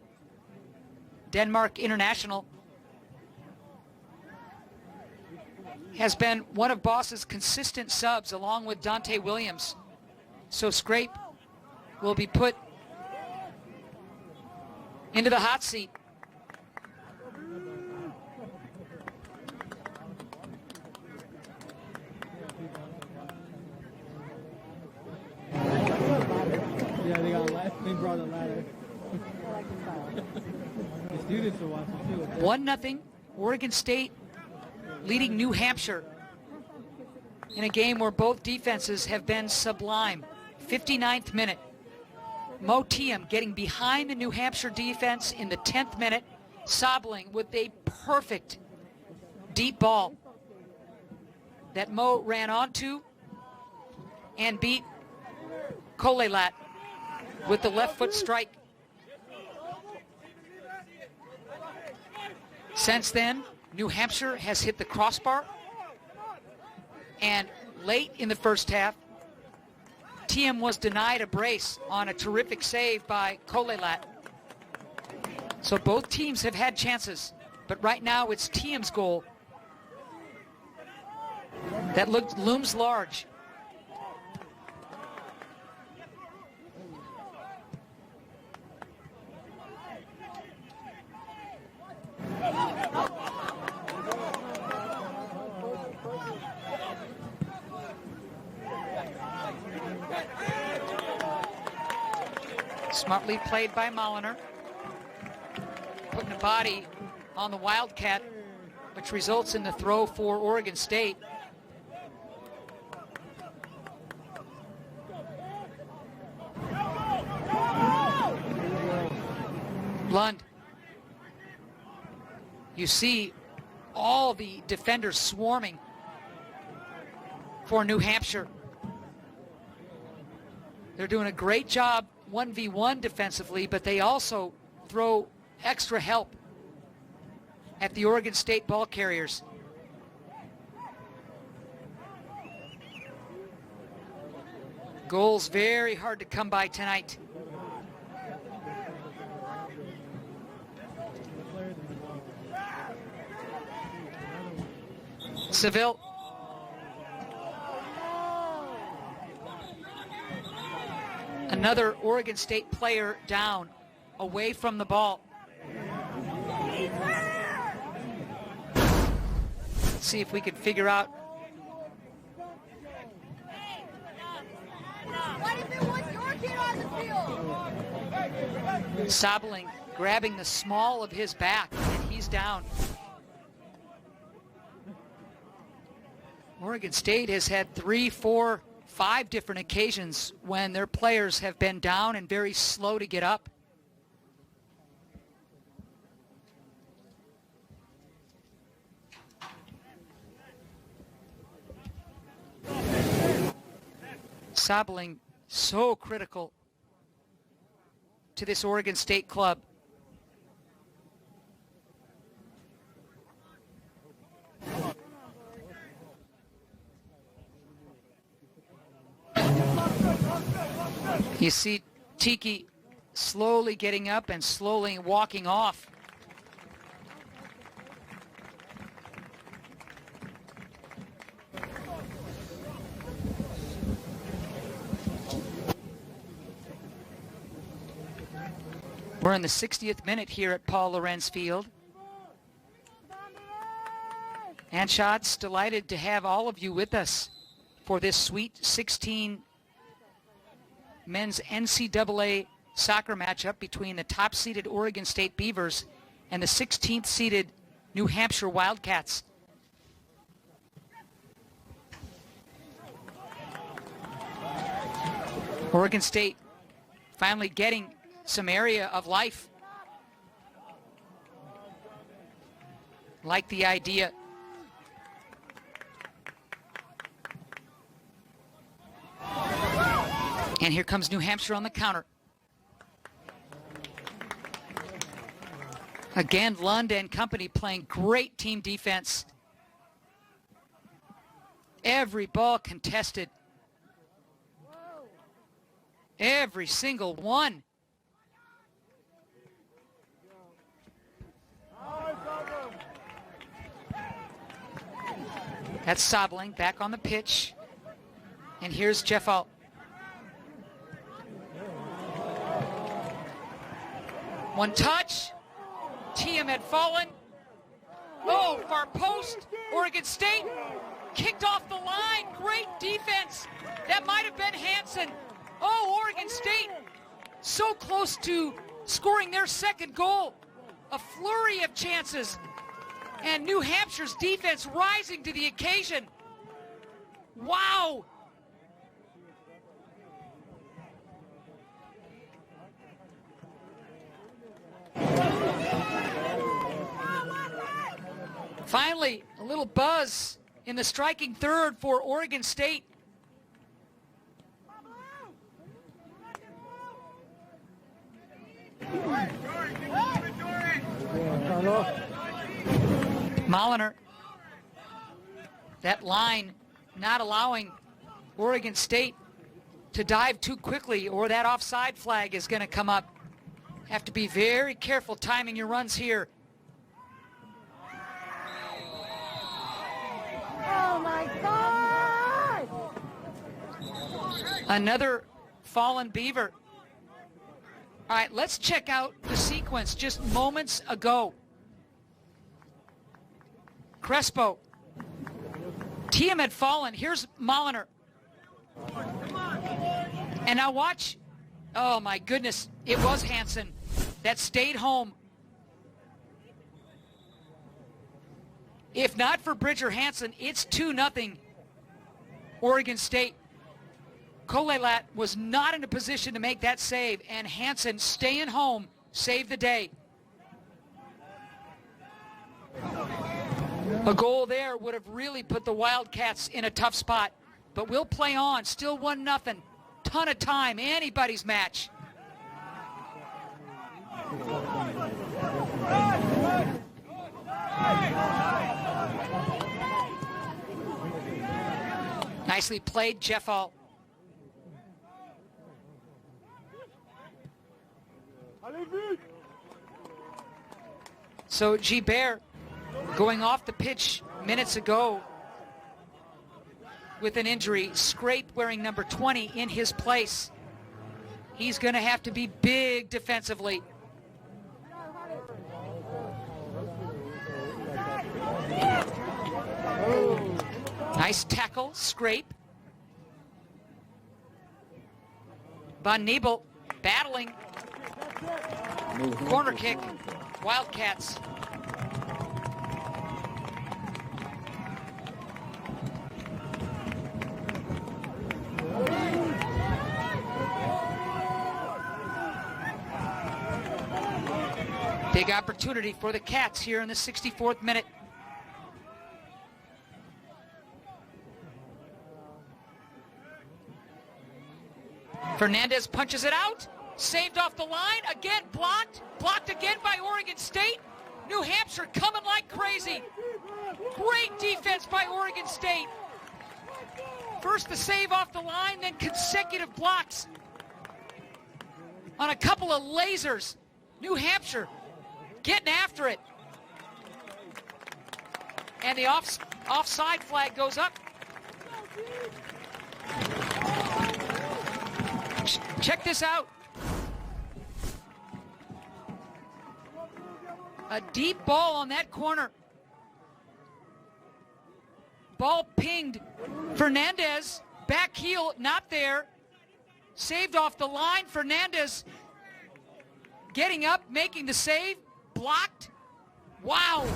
Denmark international. Has been one of Boss's consistent subs along with Dante Williams. So Scrape will be put into the hot seat. Yeah, they brought a ladder. The students are watching too. 1-0, Oregon State leading New Hampshire in a game where both defenses have been sublime. 59th minute. Mo Tiem getting behind the New Hampshire defense in the 10th minute. Sobling with a perfect deep ball that Mo ran onto and beat Kolelat with the left foot strike. Since then, New Hampshire has hit the crossbar, and late in the first half, Tiem was denied a brace on a terrific save by Kolelat. So both teams have had chances, but right now it's Tiem's goal that looms large. Smartly played by Molliner, putting a body on the Wildcat, which results in the throw for Oregon State. Lund. You see all the defenders swarming for New Hampshire. They're doing a great job 1v1 defensively, but they also throw extra help at the Oregon State ball carriers. Goals very hard to come by tonight. Seville. Another Oregon State player down, away from the ball. Let's see if we can figure out. What if it was your kid on the field? Sobling grabbing the small of his back, and he's down. Oregon State has had 3, 4 5 different occasions when their players have been down and very slow to get up. Sabling so critical to this Oregon State club. You see Tiki slowly getting up and slowly walking off. We're in the 60th minute here at Paul Lorenz Field. And Shots, delighted to have all of you with us for this Sweet 16 men's NCAA soccer matchup between the top-seeded Oregon State Beavers and the 16th-seeded New Hampshire Wildcats. Oregon State finally getting some area of life. Like the idea. And here comes New Hampshire on the counter. Again, Lund and company playing great team defense. Every ball contested. Every single one. That's Sabling back on the pitch. And here's Jeff Alt. One touch. Tiem had fallen. Oh, far post. Oregon State kicked off the line. Great defense. That might have been Hansen. Oh, Oregon State so close to scoring their second goal. A flurry of chances. And New Hampshire's defense rising to the occasion. Wow. Finally, a little buzz in the striking third for Oregon State. Molliner. That line not allowing Oregon State to dive too quickly, or that offside flag is going to come up. Have to be very careful timing your runs here. Oh my God! Another fallen Beaver. All right, let's check out the sequence just moments ago. Crespo. Tiem had fallen. Here's Molliner. And now watch. Oh my goodness. It was Hansen that stayed home. If not for Bridger Hansen, it's 2-0 Oregon State. Kolelat was not in a position to make that save, and Hansen staying home saved the day. A goal there would have really put the Wildcats in a tough spot, but we'll play on. Still 1-0. Ton of time. Anybody's match. Nicely played, Jeff Alt. So Gibert going off the pitch minutes ago with an injury. Scrape wearing number 20 in his place. He's going to have to be big defensively. Nice tackle, Scrape. Von Nebel battling. Corner kick, Wildcats. Big opportunity for the Cats here in the 64th minute. Fernandez punches it out. Saved off the line. Again blocked. Blocked again by Oregon State. New Hampshire coming like crazy. Great defense by Oregon State. First the save off the line, then consecutive blocks on a couple of lasers. New Hampshire getting after it. And the offside flag goes up. Check this out. A deep ball on that corner. Ball pinged. Fernandez, back heel, not there. Saved off the line. Fernandez getting up, making the save. Blocked. Wow.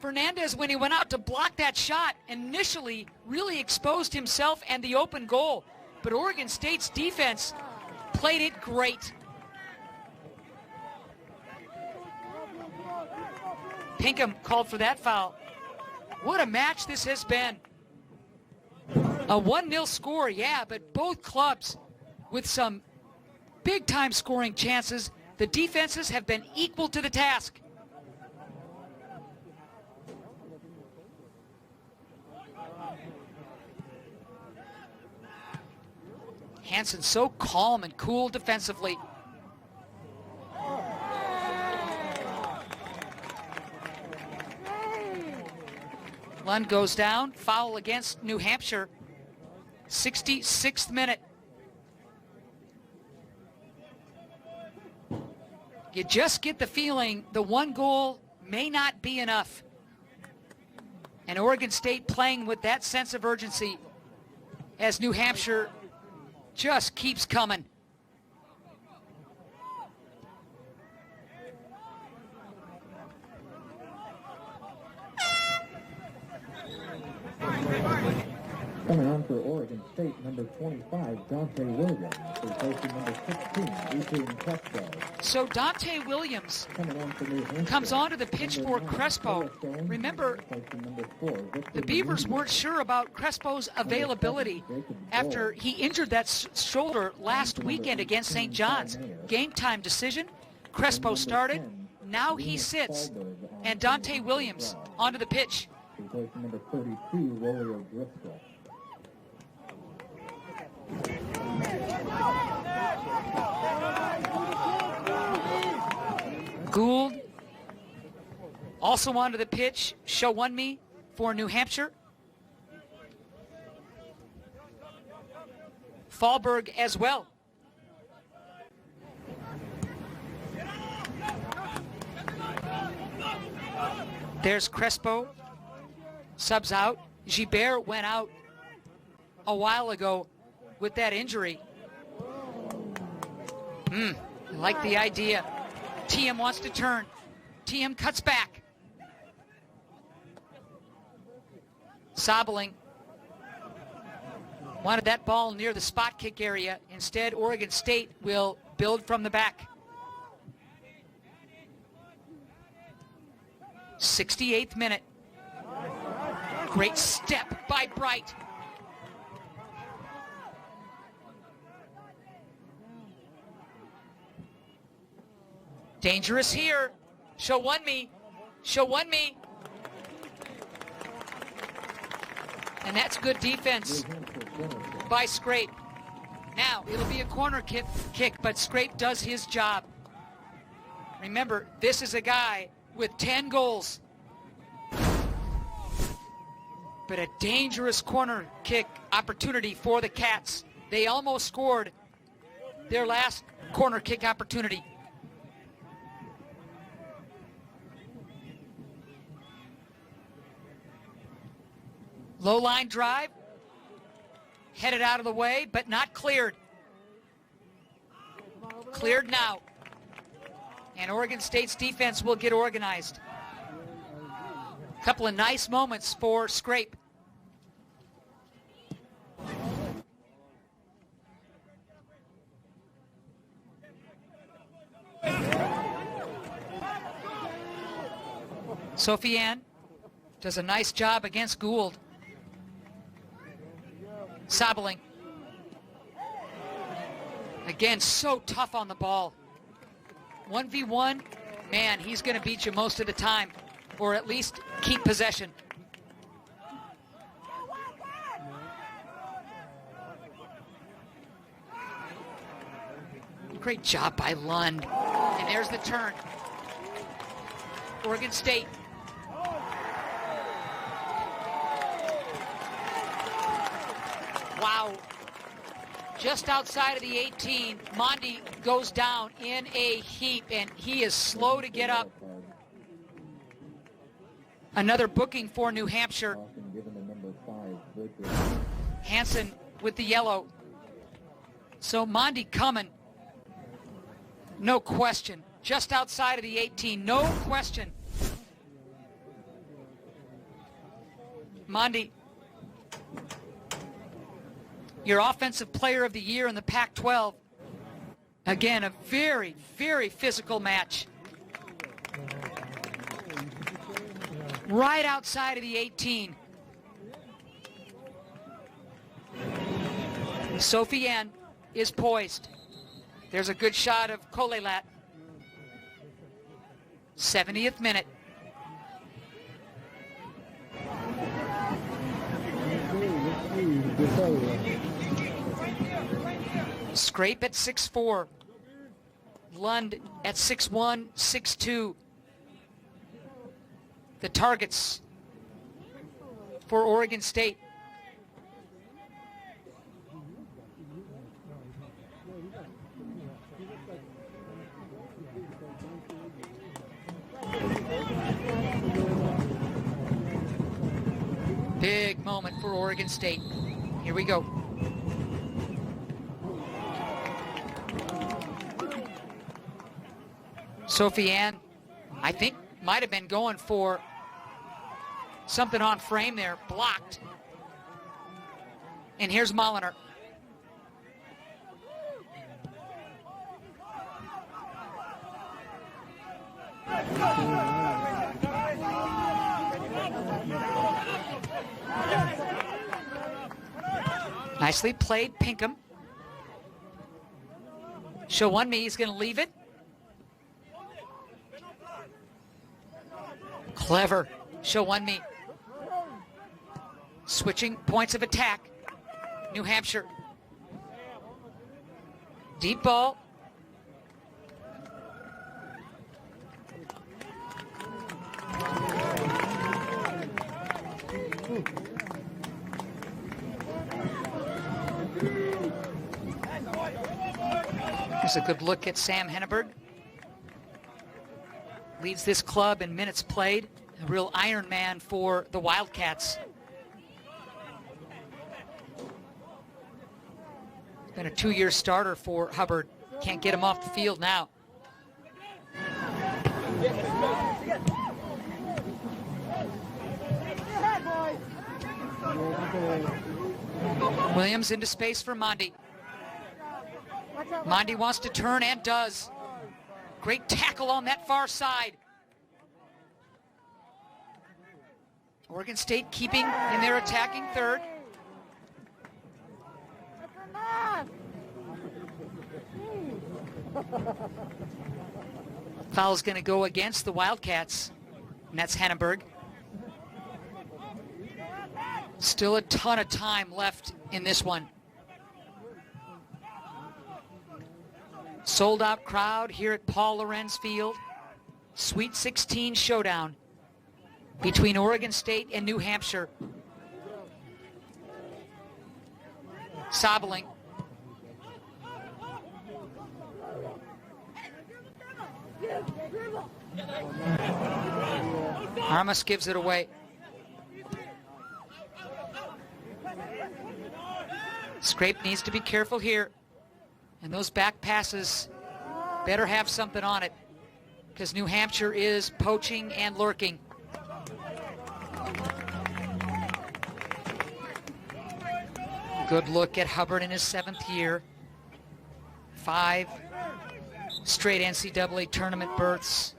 Fernandez, when he went out to block that shot, initially really exposed himself and the open goal. But Oregon State's defense played it great. Pinkham called for that foul. What a match this has been. A 1-0 score, yeah, but both clubs with some big-time scoring chances. The defenses have been equal to the task. Hansen so calm and cool defensively. Lund goes down, foul against New Hampshire. 66th minute. You just get the feeling the one goal may not be enough. And Oregon State playing with that sense of urgency as New Hampshire just keeps coming. Coming on for Oregon State, number 25, Dante Williams, replacing number 16, Adrian Crespo. So Dante Williams comes onto the pitch for Crespo. Remember, the Beavers weren't sure about Crespo's availability after he injured that shoulder last weekend against St. John's. Game time decision, Crespo started, now he sits, and Dante Williams onto the pitch. Replacing number 32, Rolio Driscoll. Gould also onto the pitch, Shawunmi for New Hampshire. Fallberg as well. There's Crespo, subs out. Gibert went out a while ago with that injury. I like the idea. Tiem wants to turn. Tiem cuts back. Sobeling wanted that ball near the spot kick area. Instead, Oregon State will build from the back. 68th minute. Great step by Bright. Dangerous here. Shawunmi. And that's good defense by Scrape. Now, it'll be a corner kick, but Scrape does his job. Remember, this is a guy with 10 goals. But a dangerous corner kick opportunity for the Cats. They almost scored their last corner kick opportunity. Low line drive, headed out of the way, but not cleared. Cleared now. And Oregon State's defense will get organized. A couple of nice moments for Scrape. Sophie Ann does a nice job against Gould. Sabeling. Again, so tough on the ball. 1v1, man, he's going to beat you most of the time, or at least keep possession. Great job by Lund. And there's the turn. Oregon State. Wow. Just outside of the 18, Mondi goes down in a heap, and he is slow to get up. Another booking for New Hampshire. Hansen with the yellow. So Mondi coming. No question. Just outside of the 18, no question. Mondi, your offensive player of the year in the Pac-12. Again, a very, very physical match. Right outside of the 18. Sophie Ann is poised. There's a good shot of Kolelat. 70th minute. Scrape at 6'4". Lund at 6'1", 6'2". The targets for Oregon State. Big moment for Oregon State. Here we go. Sophie Ann, I think, might have been going for something on frame there, blocked. And here's Molliner. Nicely played, Pinkham. Showunmi, he's going to leave it. Clever, Showunmi. Switching points of attack. New Hampshire. Deep ball. Here's a good look at Sam Henneberg. Leads this club in minutes played. A real Iron Man for the Wildcats. Been a 2-year starter for Hubbard. Can't get him off the field now. Williams into space for Mondi. Mondi wants to turn and does. Great tackle on that far side. Oregon State keeping in their attacking third. Foul's going to go against the Wildcats, and that's Henneberg. Still a ton of time left in this one. Sold out crowd here at Paul Lorenz Field. Sweet 16 showdown between Oregon State and New Hampshire. Sabeling. Armas gives it away. Scrape needs to be careful here. And those back passes better have something on it, because New Hampshire is poaching and lurking. Good look at Hubbard in his 7th year. 5 straight NCAA tournament berths.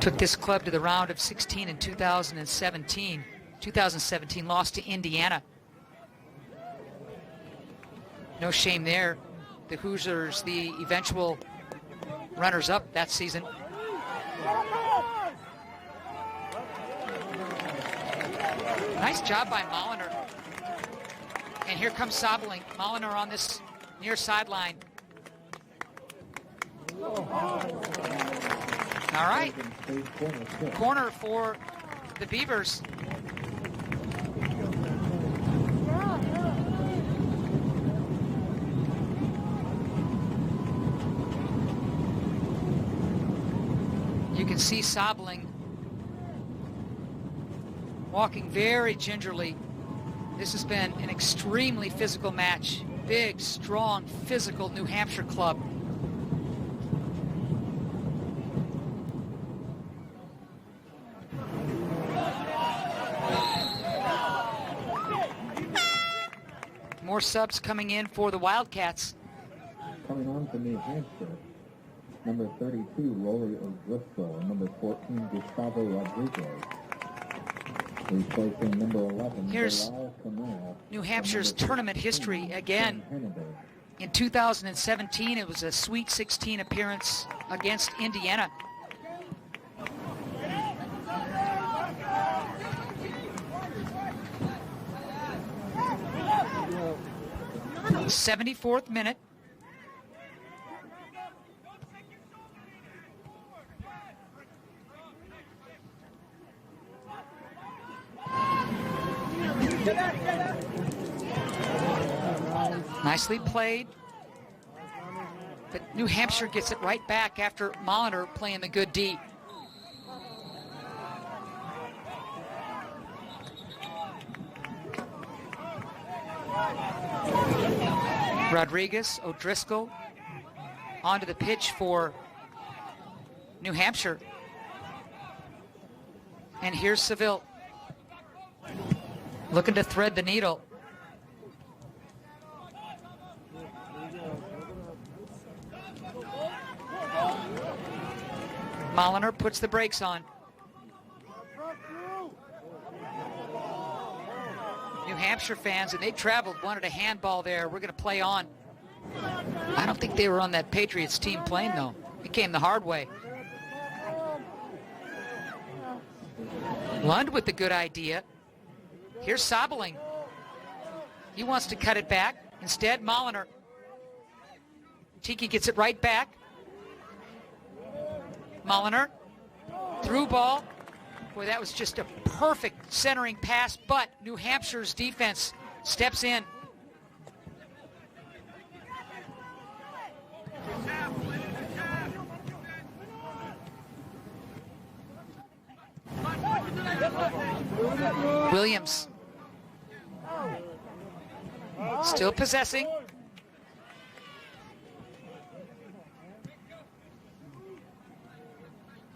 Took this club to the round of 16 in 2017. 2017 lost to Indiana. No shame there. The Hoosiers, the eventual runners-up that season. Nice job by Molliner. And here comes Sobeling. Molliner on this near sideline. All right. Corner for the Beavers. You can see Sobeling walking very gingerly. This has been an extremely physical match. Big, strong, physical New Hampshire club. More subs coming in for the Wildcats. Coming on for New Hampshire, number 32, Rory O'Driscoll, and number 14, Gustavo Rodriguez. Replacing number 11, here's New Hampshire's tournament history again. In 2017, it was a Sweet 16 appearance against Indiana. The 74th minute. Nicely played, but New Hampshire gets it right back after Molliner playing the good D. Rodriguez, O'Driscoll onto the pitch for New Hampshire. And here's Seville looking to thread the needle. Molliner puts the brakes on. New Hampshire fans, and they traveled, wanted a handball there. We're going to play on. I don't think they were on that Patriots team plane, though. It came the hard way. Lund with the good idea. Here's Sobeling. He wants to cut it back. Instead, Molliner. Tiki gets it right back. Molliner, through ball. Boy, that was just a perfect centering pass, but New Hampshire's defense steps in. Williams still possessing.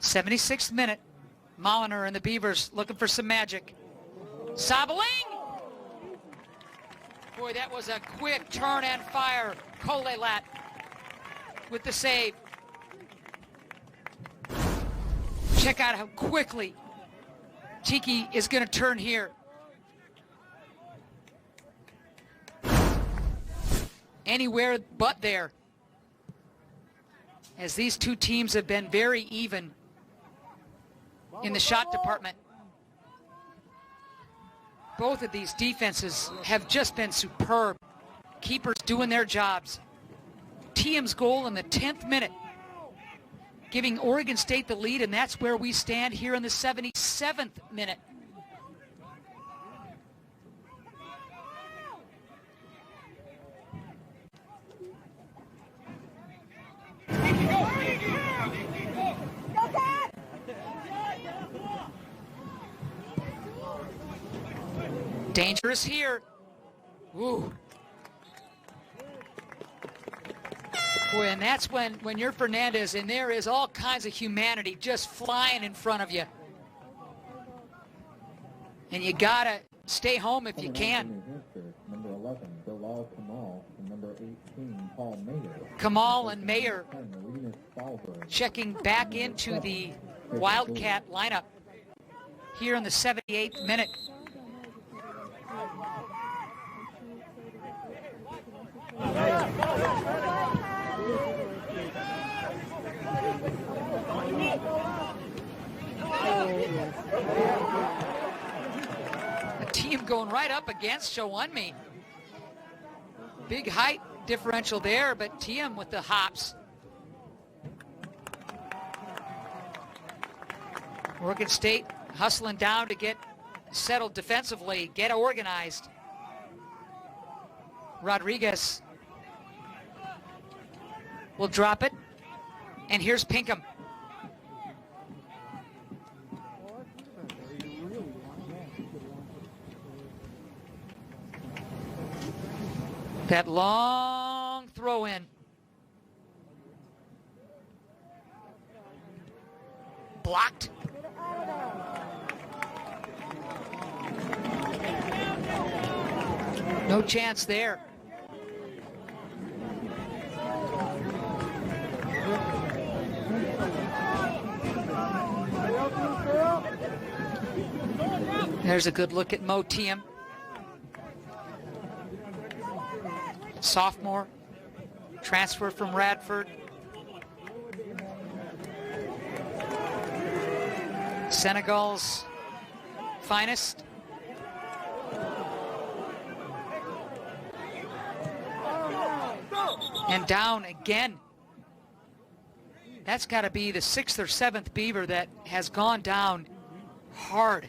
'76th minute. Molliner and the Beavers looking for some magic. Sobeling! Boy, that was a quick turn and fire. Kolelat with the save. Check out how quickly Tiki is going to turn here. Anywhere but there. As these two teams have been very even in the shot department. Both of these defenses have just been superb. Keepers doing their jobs. Tiam's goal in the 10th minute, giving Oregon State the lead, and that's where we stand here in the 77th minute. Dangerous here. Ooh. Boy, and that's when you're Fernandez and there is all kinds of humanity just flying in front of you. And you gotta stay home if you can. Number 11, Bilal Kamal, and number 18, Paul Mayer. Kamal and Mayer checking back into the Wildcat lineup here in the 78th minute. A team going right up against Showunmi. Big height differential there, but Tiem with the hops. Oregon State hustling down to get settled defensively, get organized. Rodriguez will drop it, and here's Pinkham. That long throw in. Blocked. No chance there. There's a good look at Mo Tiem. Sophomore, transfer from Radford. Senegal's finest. And down again. That's got to be the 6th or 7th Beaver that has gone down hard.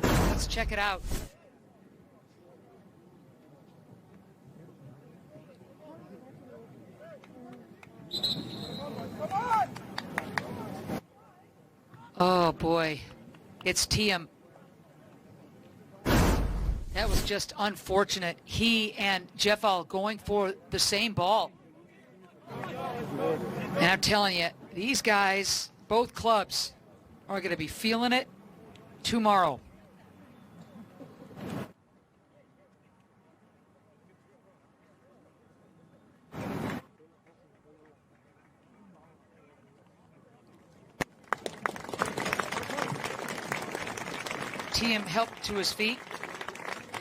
Let's check it out. Oh boy, it's Tiem. That was just unfortunate. He and Jeffal going for the same ball. And I'm telling you, these guys, both clubs, are going to be feeling it tomorrow. Tiem helped to his feet.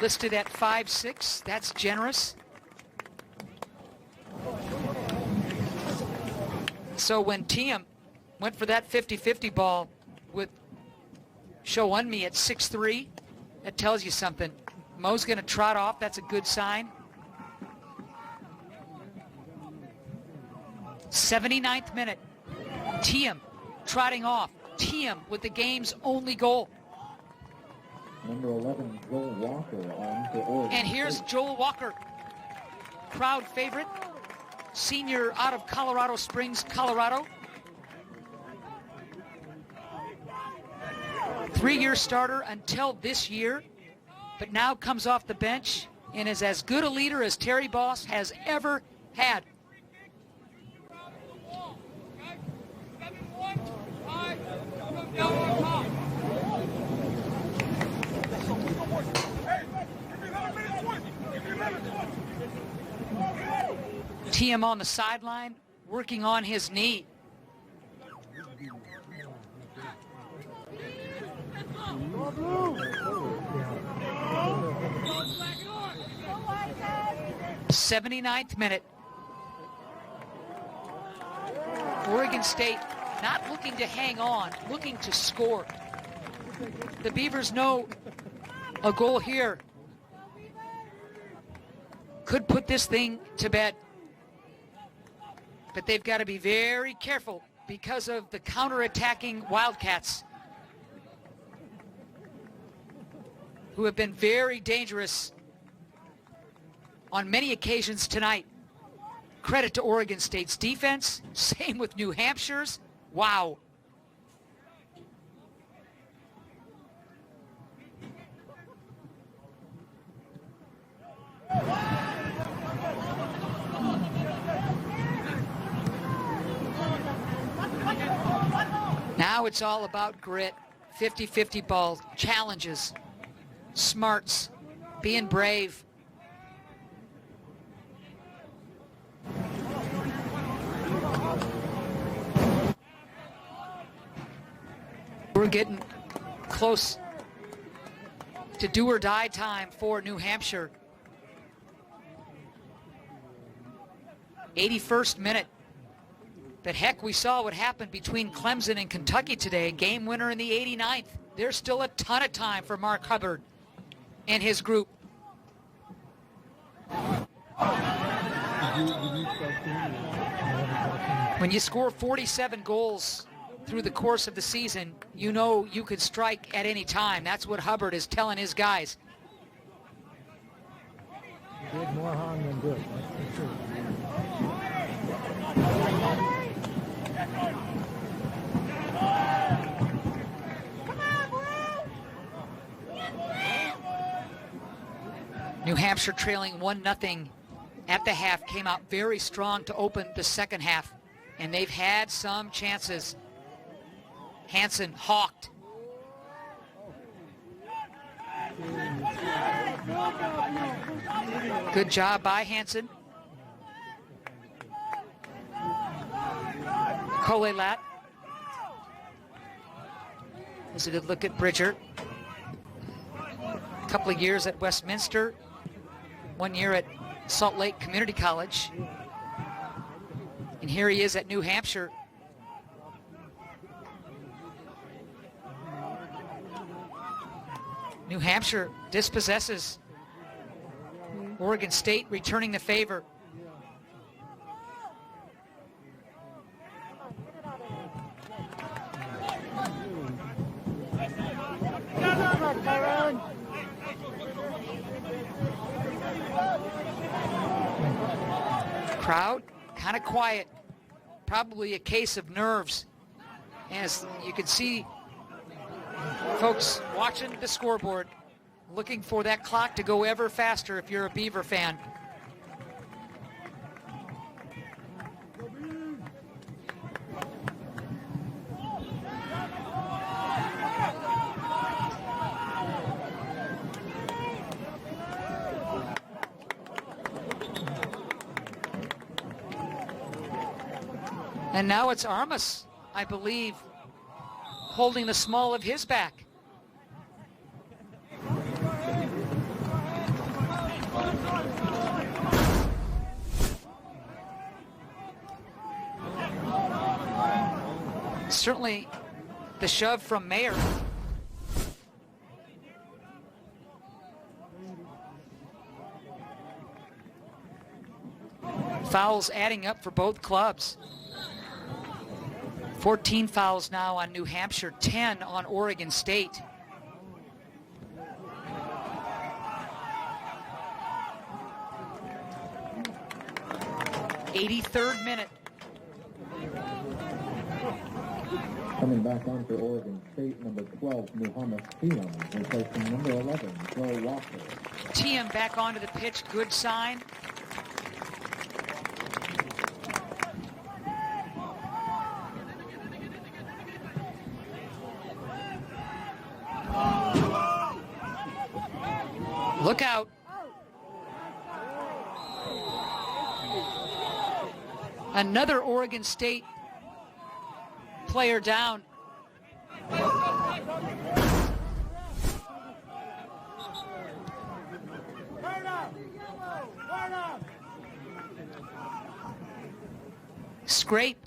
Listed at 5'6", that's generous. So when Tiem went for that 50-50 ball with Showunmi at 6'3", that tells you something. Mo's gonna trot off, that's a good sign. 79th minute, Tiem trotting off. Tiem with the game's only goal. Number 11, Joel Walker on for Oregon. And here's Joel Walker, crowd favorite, senior out of Colorado Springs, Colorado. 3-year starter until this year, but now comes off the bench and is as good a leader as Terry Boss has ever had. Tiem on the sideline, working on his knee. '79th minute. Oregon State not looking to hang on, looking to score. The Beavers know a goal here could put this thing to bed. But they've got to be very careful because of the counter-attacking Wildcats, who have been very dangerous on many occasions tonight. Credit to Oregon State's defense. Same with New Hampshire's. Wow. Now it's all about grit, 50-50 ball, challenges, smarts, being brave. Getting close to do or die time for New Hampshire. 81st minute. But heck, we saw what happened between Clemson and Kentucky today. Game winner in the 89th. There's still a ton of time for Mark Hubbard and his group. When you score 47 goals through the course of the season, you know you could strike at any time. That's what Hubbard is telling his guys. Did more harm than good, that's for sure. New Hampshire trailing 1-0 at the half, came out very strong to open the second half, and they've had some chances. Hansen hawked. Good job by Hansen. Kolelat. That's a good look at Bridger. A couple of years at Westminster, 1 year at Salt Lake Community College. And here he is at New Hampshire. New Hampshire dispossesses. Oregon State returning the favor. Crowd kind of quiet. Probably a case of nerves. As you can see, folks watching the scoreboard, looking for that clock to go ever faster if you're a Beaver fan. And now it's Armas, I believe, holding the small of his back. Certainly the shove from Mayer. Fouls adding up for both clubs. 14 fouls now on New Hampshire, 10 on Oregon State. '83rd minute. Coming back on for Oregon State, number 12, Muhammad Tiem, replacing number 11, Joe Walker. Tiem back onto the pitch, good sign. Look out. Another Oregon State player down. Scrape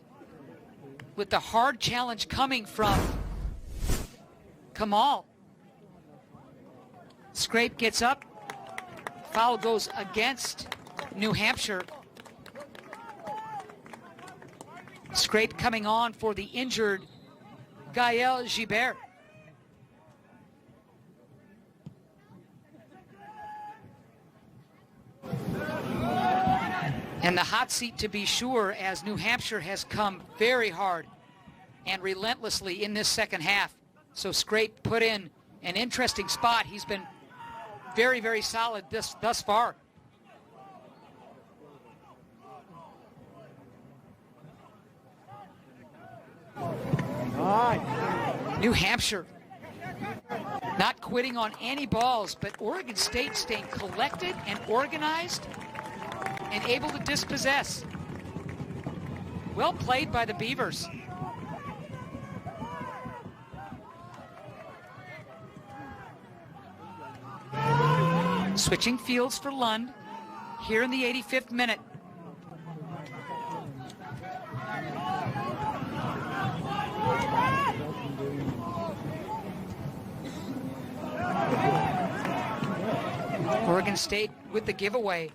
with the hard challenge coming from Kamal. Scrape gets up. Foul goes against New Hampshire. Scrape coming on for the injured Gael Gibert. And the hot seat to be sure, as New Hampshire has come very hard and relentlessly in this second half. So Scrape put in an interesting spot. He's been very, very solid thus far. New Hampshire not quitting on any balls, but Oregon State staying collected and organized and able to dispossess. Well played by the Beavers. Switching fields for Lund here in the 85th minute. Oregon State with the giveaway.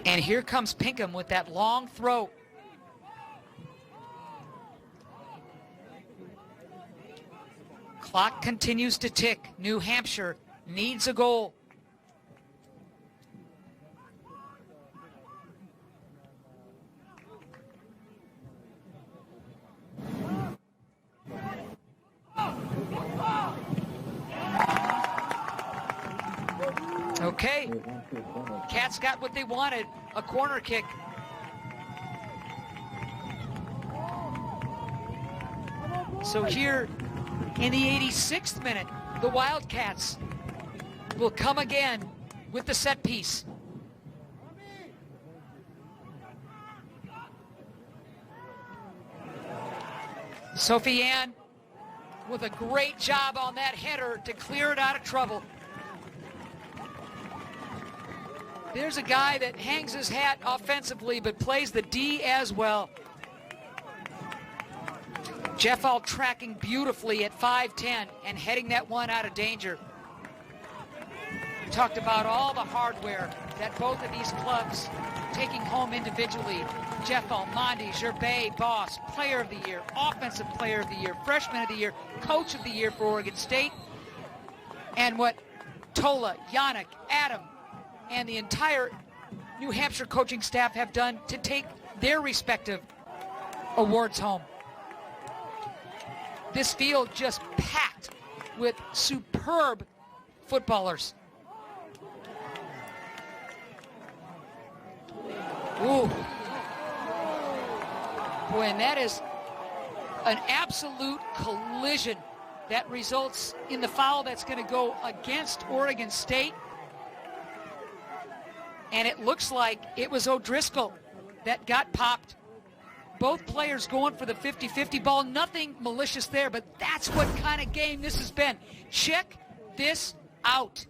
And here comes Pinkham with that long throw. Clock continues to tick. New Hampshire needs a goal. Okay, Cats got what they wanted, a corner kick. So here in the 86th minute, the Wildcats will come again with the set piece. Sophie Ann with a great job on that header to clear it out of trouble. There's a guy that hangs his hat offensively but plays the D as well. Jeffall tracking beautifully at 5'10" and heading that one out of danger. Talked about all the hardware that both of these clubs taking home individually. Jeffall, Mondi, Gerbet, Boss, Player of the Year, Offensive Player of the Year, Freshman of the Year, Coach of the Year for Oregon State. And what Tola, Yannick, Adam, and the entire New Hampshire coaching staff have done to take their respective awards home. This field just packed with superb footballers. Ooh. Boy, and that is an absolute collision that results in the foul that's going to go against Oregon State. And it looks like it was O'Driscoll that got popped. Both players going for the 50-50 ball. Nothing malicious there, but that's what kind of game this has been. Check this out.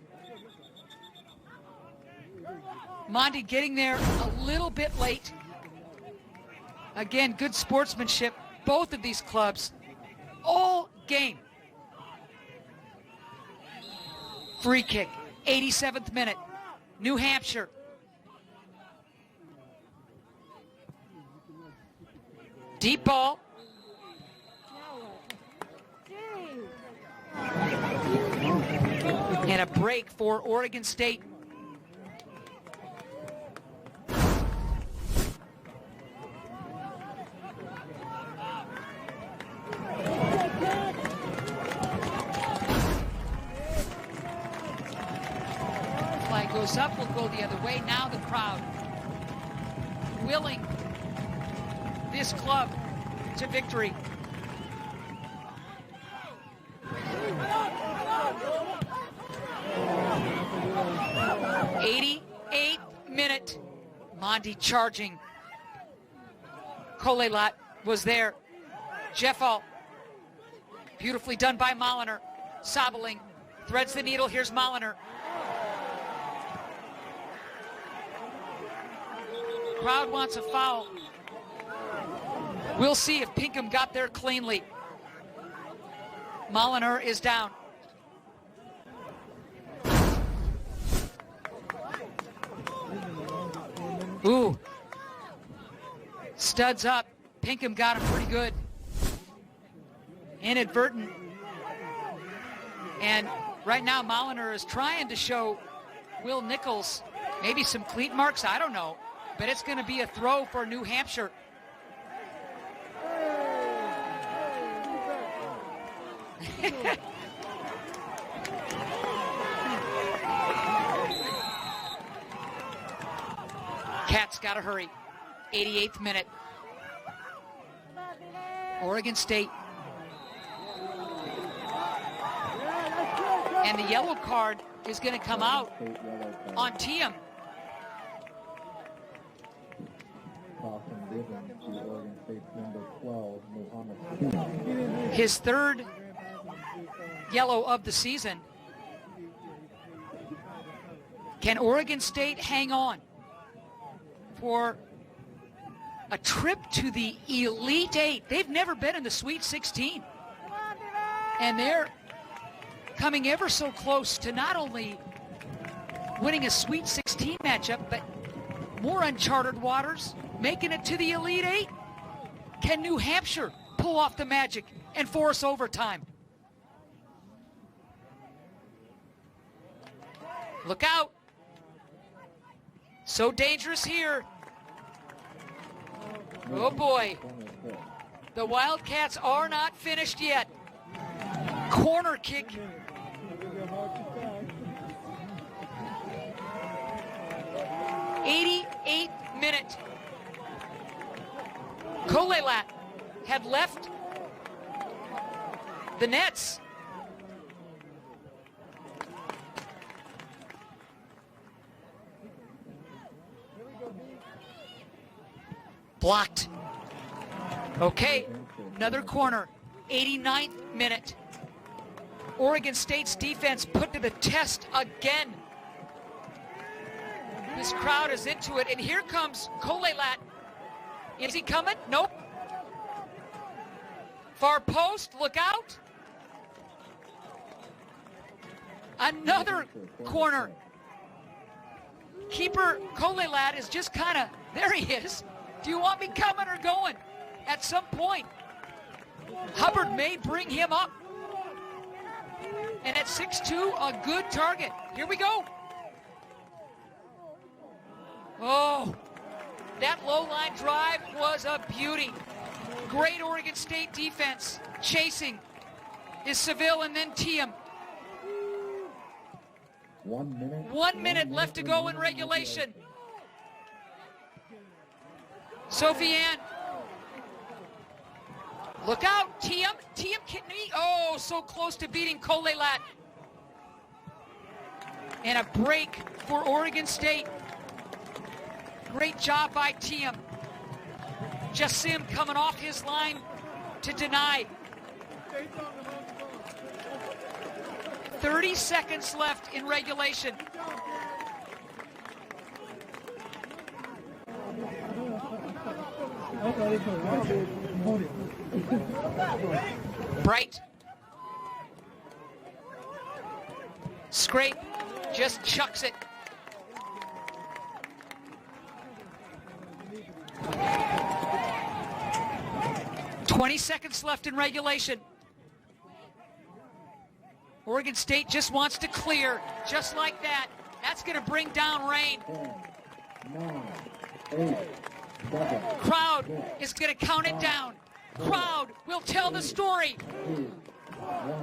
Mondi getting there a little bit late. Again, good sportsmanship. Both of these clubs all game. Free kick, 87th minute. New Hampshire. Deep ball. And a break for Oregon State. Flag goes up, will go the other way. Now the crowd willing this club to victory. '88th minute. Mondi charging. Kolelat was there. Jeffall. Beautifully done by Molliner. Sobeling threads the needle. Here's Molliner. Crowd wants a foul. We'll see if Pinkham got there cleanly. Molliner is down. Ooh. Studs up. Pinkham got him pretty good. Inadvertent. And right now Molliner is trying to show Will Nichols maybe some cleat marks. I don't know. But it's going to be a throw for New Hampshire. Cats got to hurry. 88th minute. Oregon State. And the yellow card is going to come out on Tiem. given to Oregon State's number 12, Muhammad Tiyam. His third yellow of the season. Can Oregon State hang on for a trip to the Elite Eight? They've never been in the Sweet 16. And they're coming ever so close to not only winning a Sweet 16 matchup, but more uncharted waters, making it to the Elite Eight. Can New Hampshire pull off the magic and force overtime? Look out. So dangerous here. Oh boy. The Wildcats are not finished yet. Corner kick. 88th minute. Kolelat had left the nets. Blocked. Okay, another corner. 89th minute. Oregon State's defense put to the test again. This crowd is into it, and here comes Kolelat. Is he coming? Nope. Far post, look out. Another corner. Keeper Kolelat is just kind of, there he is. Do you want me coming or going? At some point, Hubbard may bring him up. And at 6'2", a good target. Here we go. Oh, that low line drive was a beauty. Great Oregon State defense. Chasing is Seville and then Tiyam. 1 minute. 1 minute left to go in regulation. Sofiane. Look out, Tiyam. Tiyam Kitney. Oh, so close to beating Kolelat. And a break for Oregon State. Great job by Tiyam. Jassim coming off his line to deny. 30 seconds left in regulation. Bright. Scrape just chucks it. "20 seconds left in regulation. Oregon State just wants to clear, just like that. That's going to bring down rain. 10, 9, 8, 7, Crowd is going to count it down. Crowd will tell the story. 2, 1.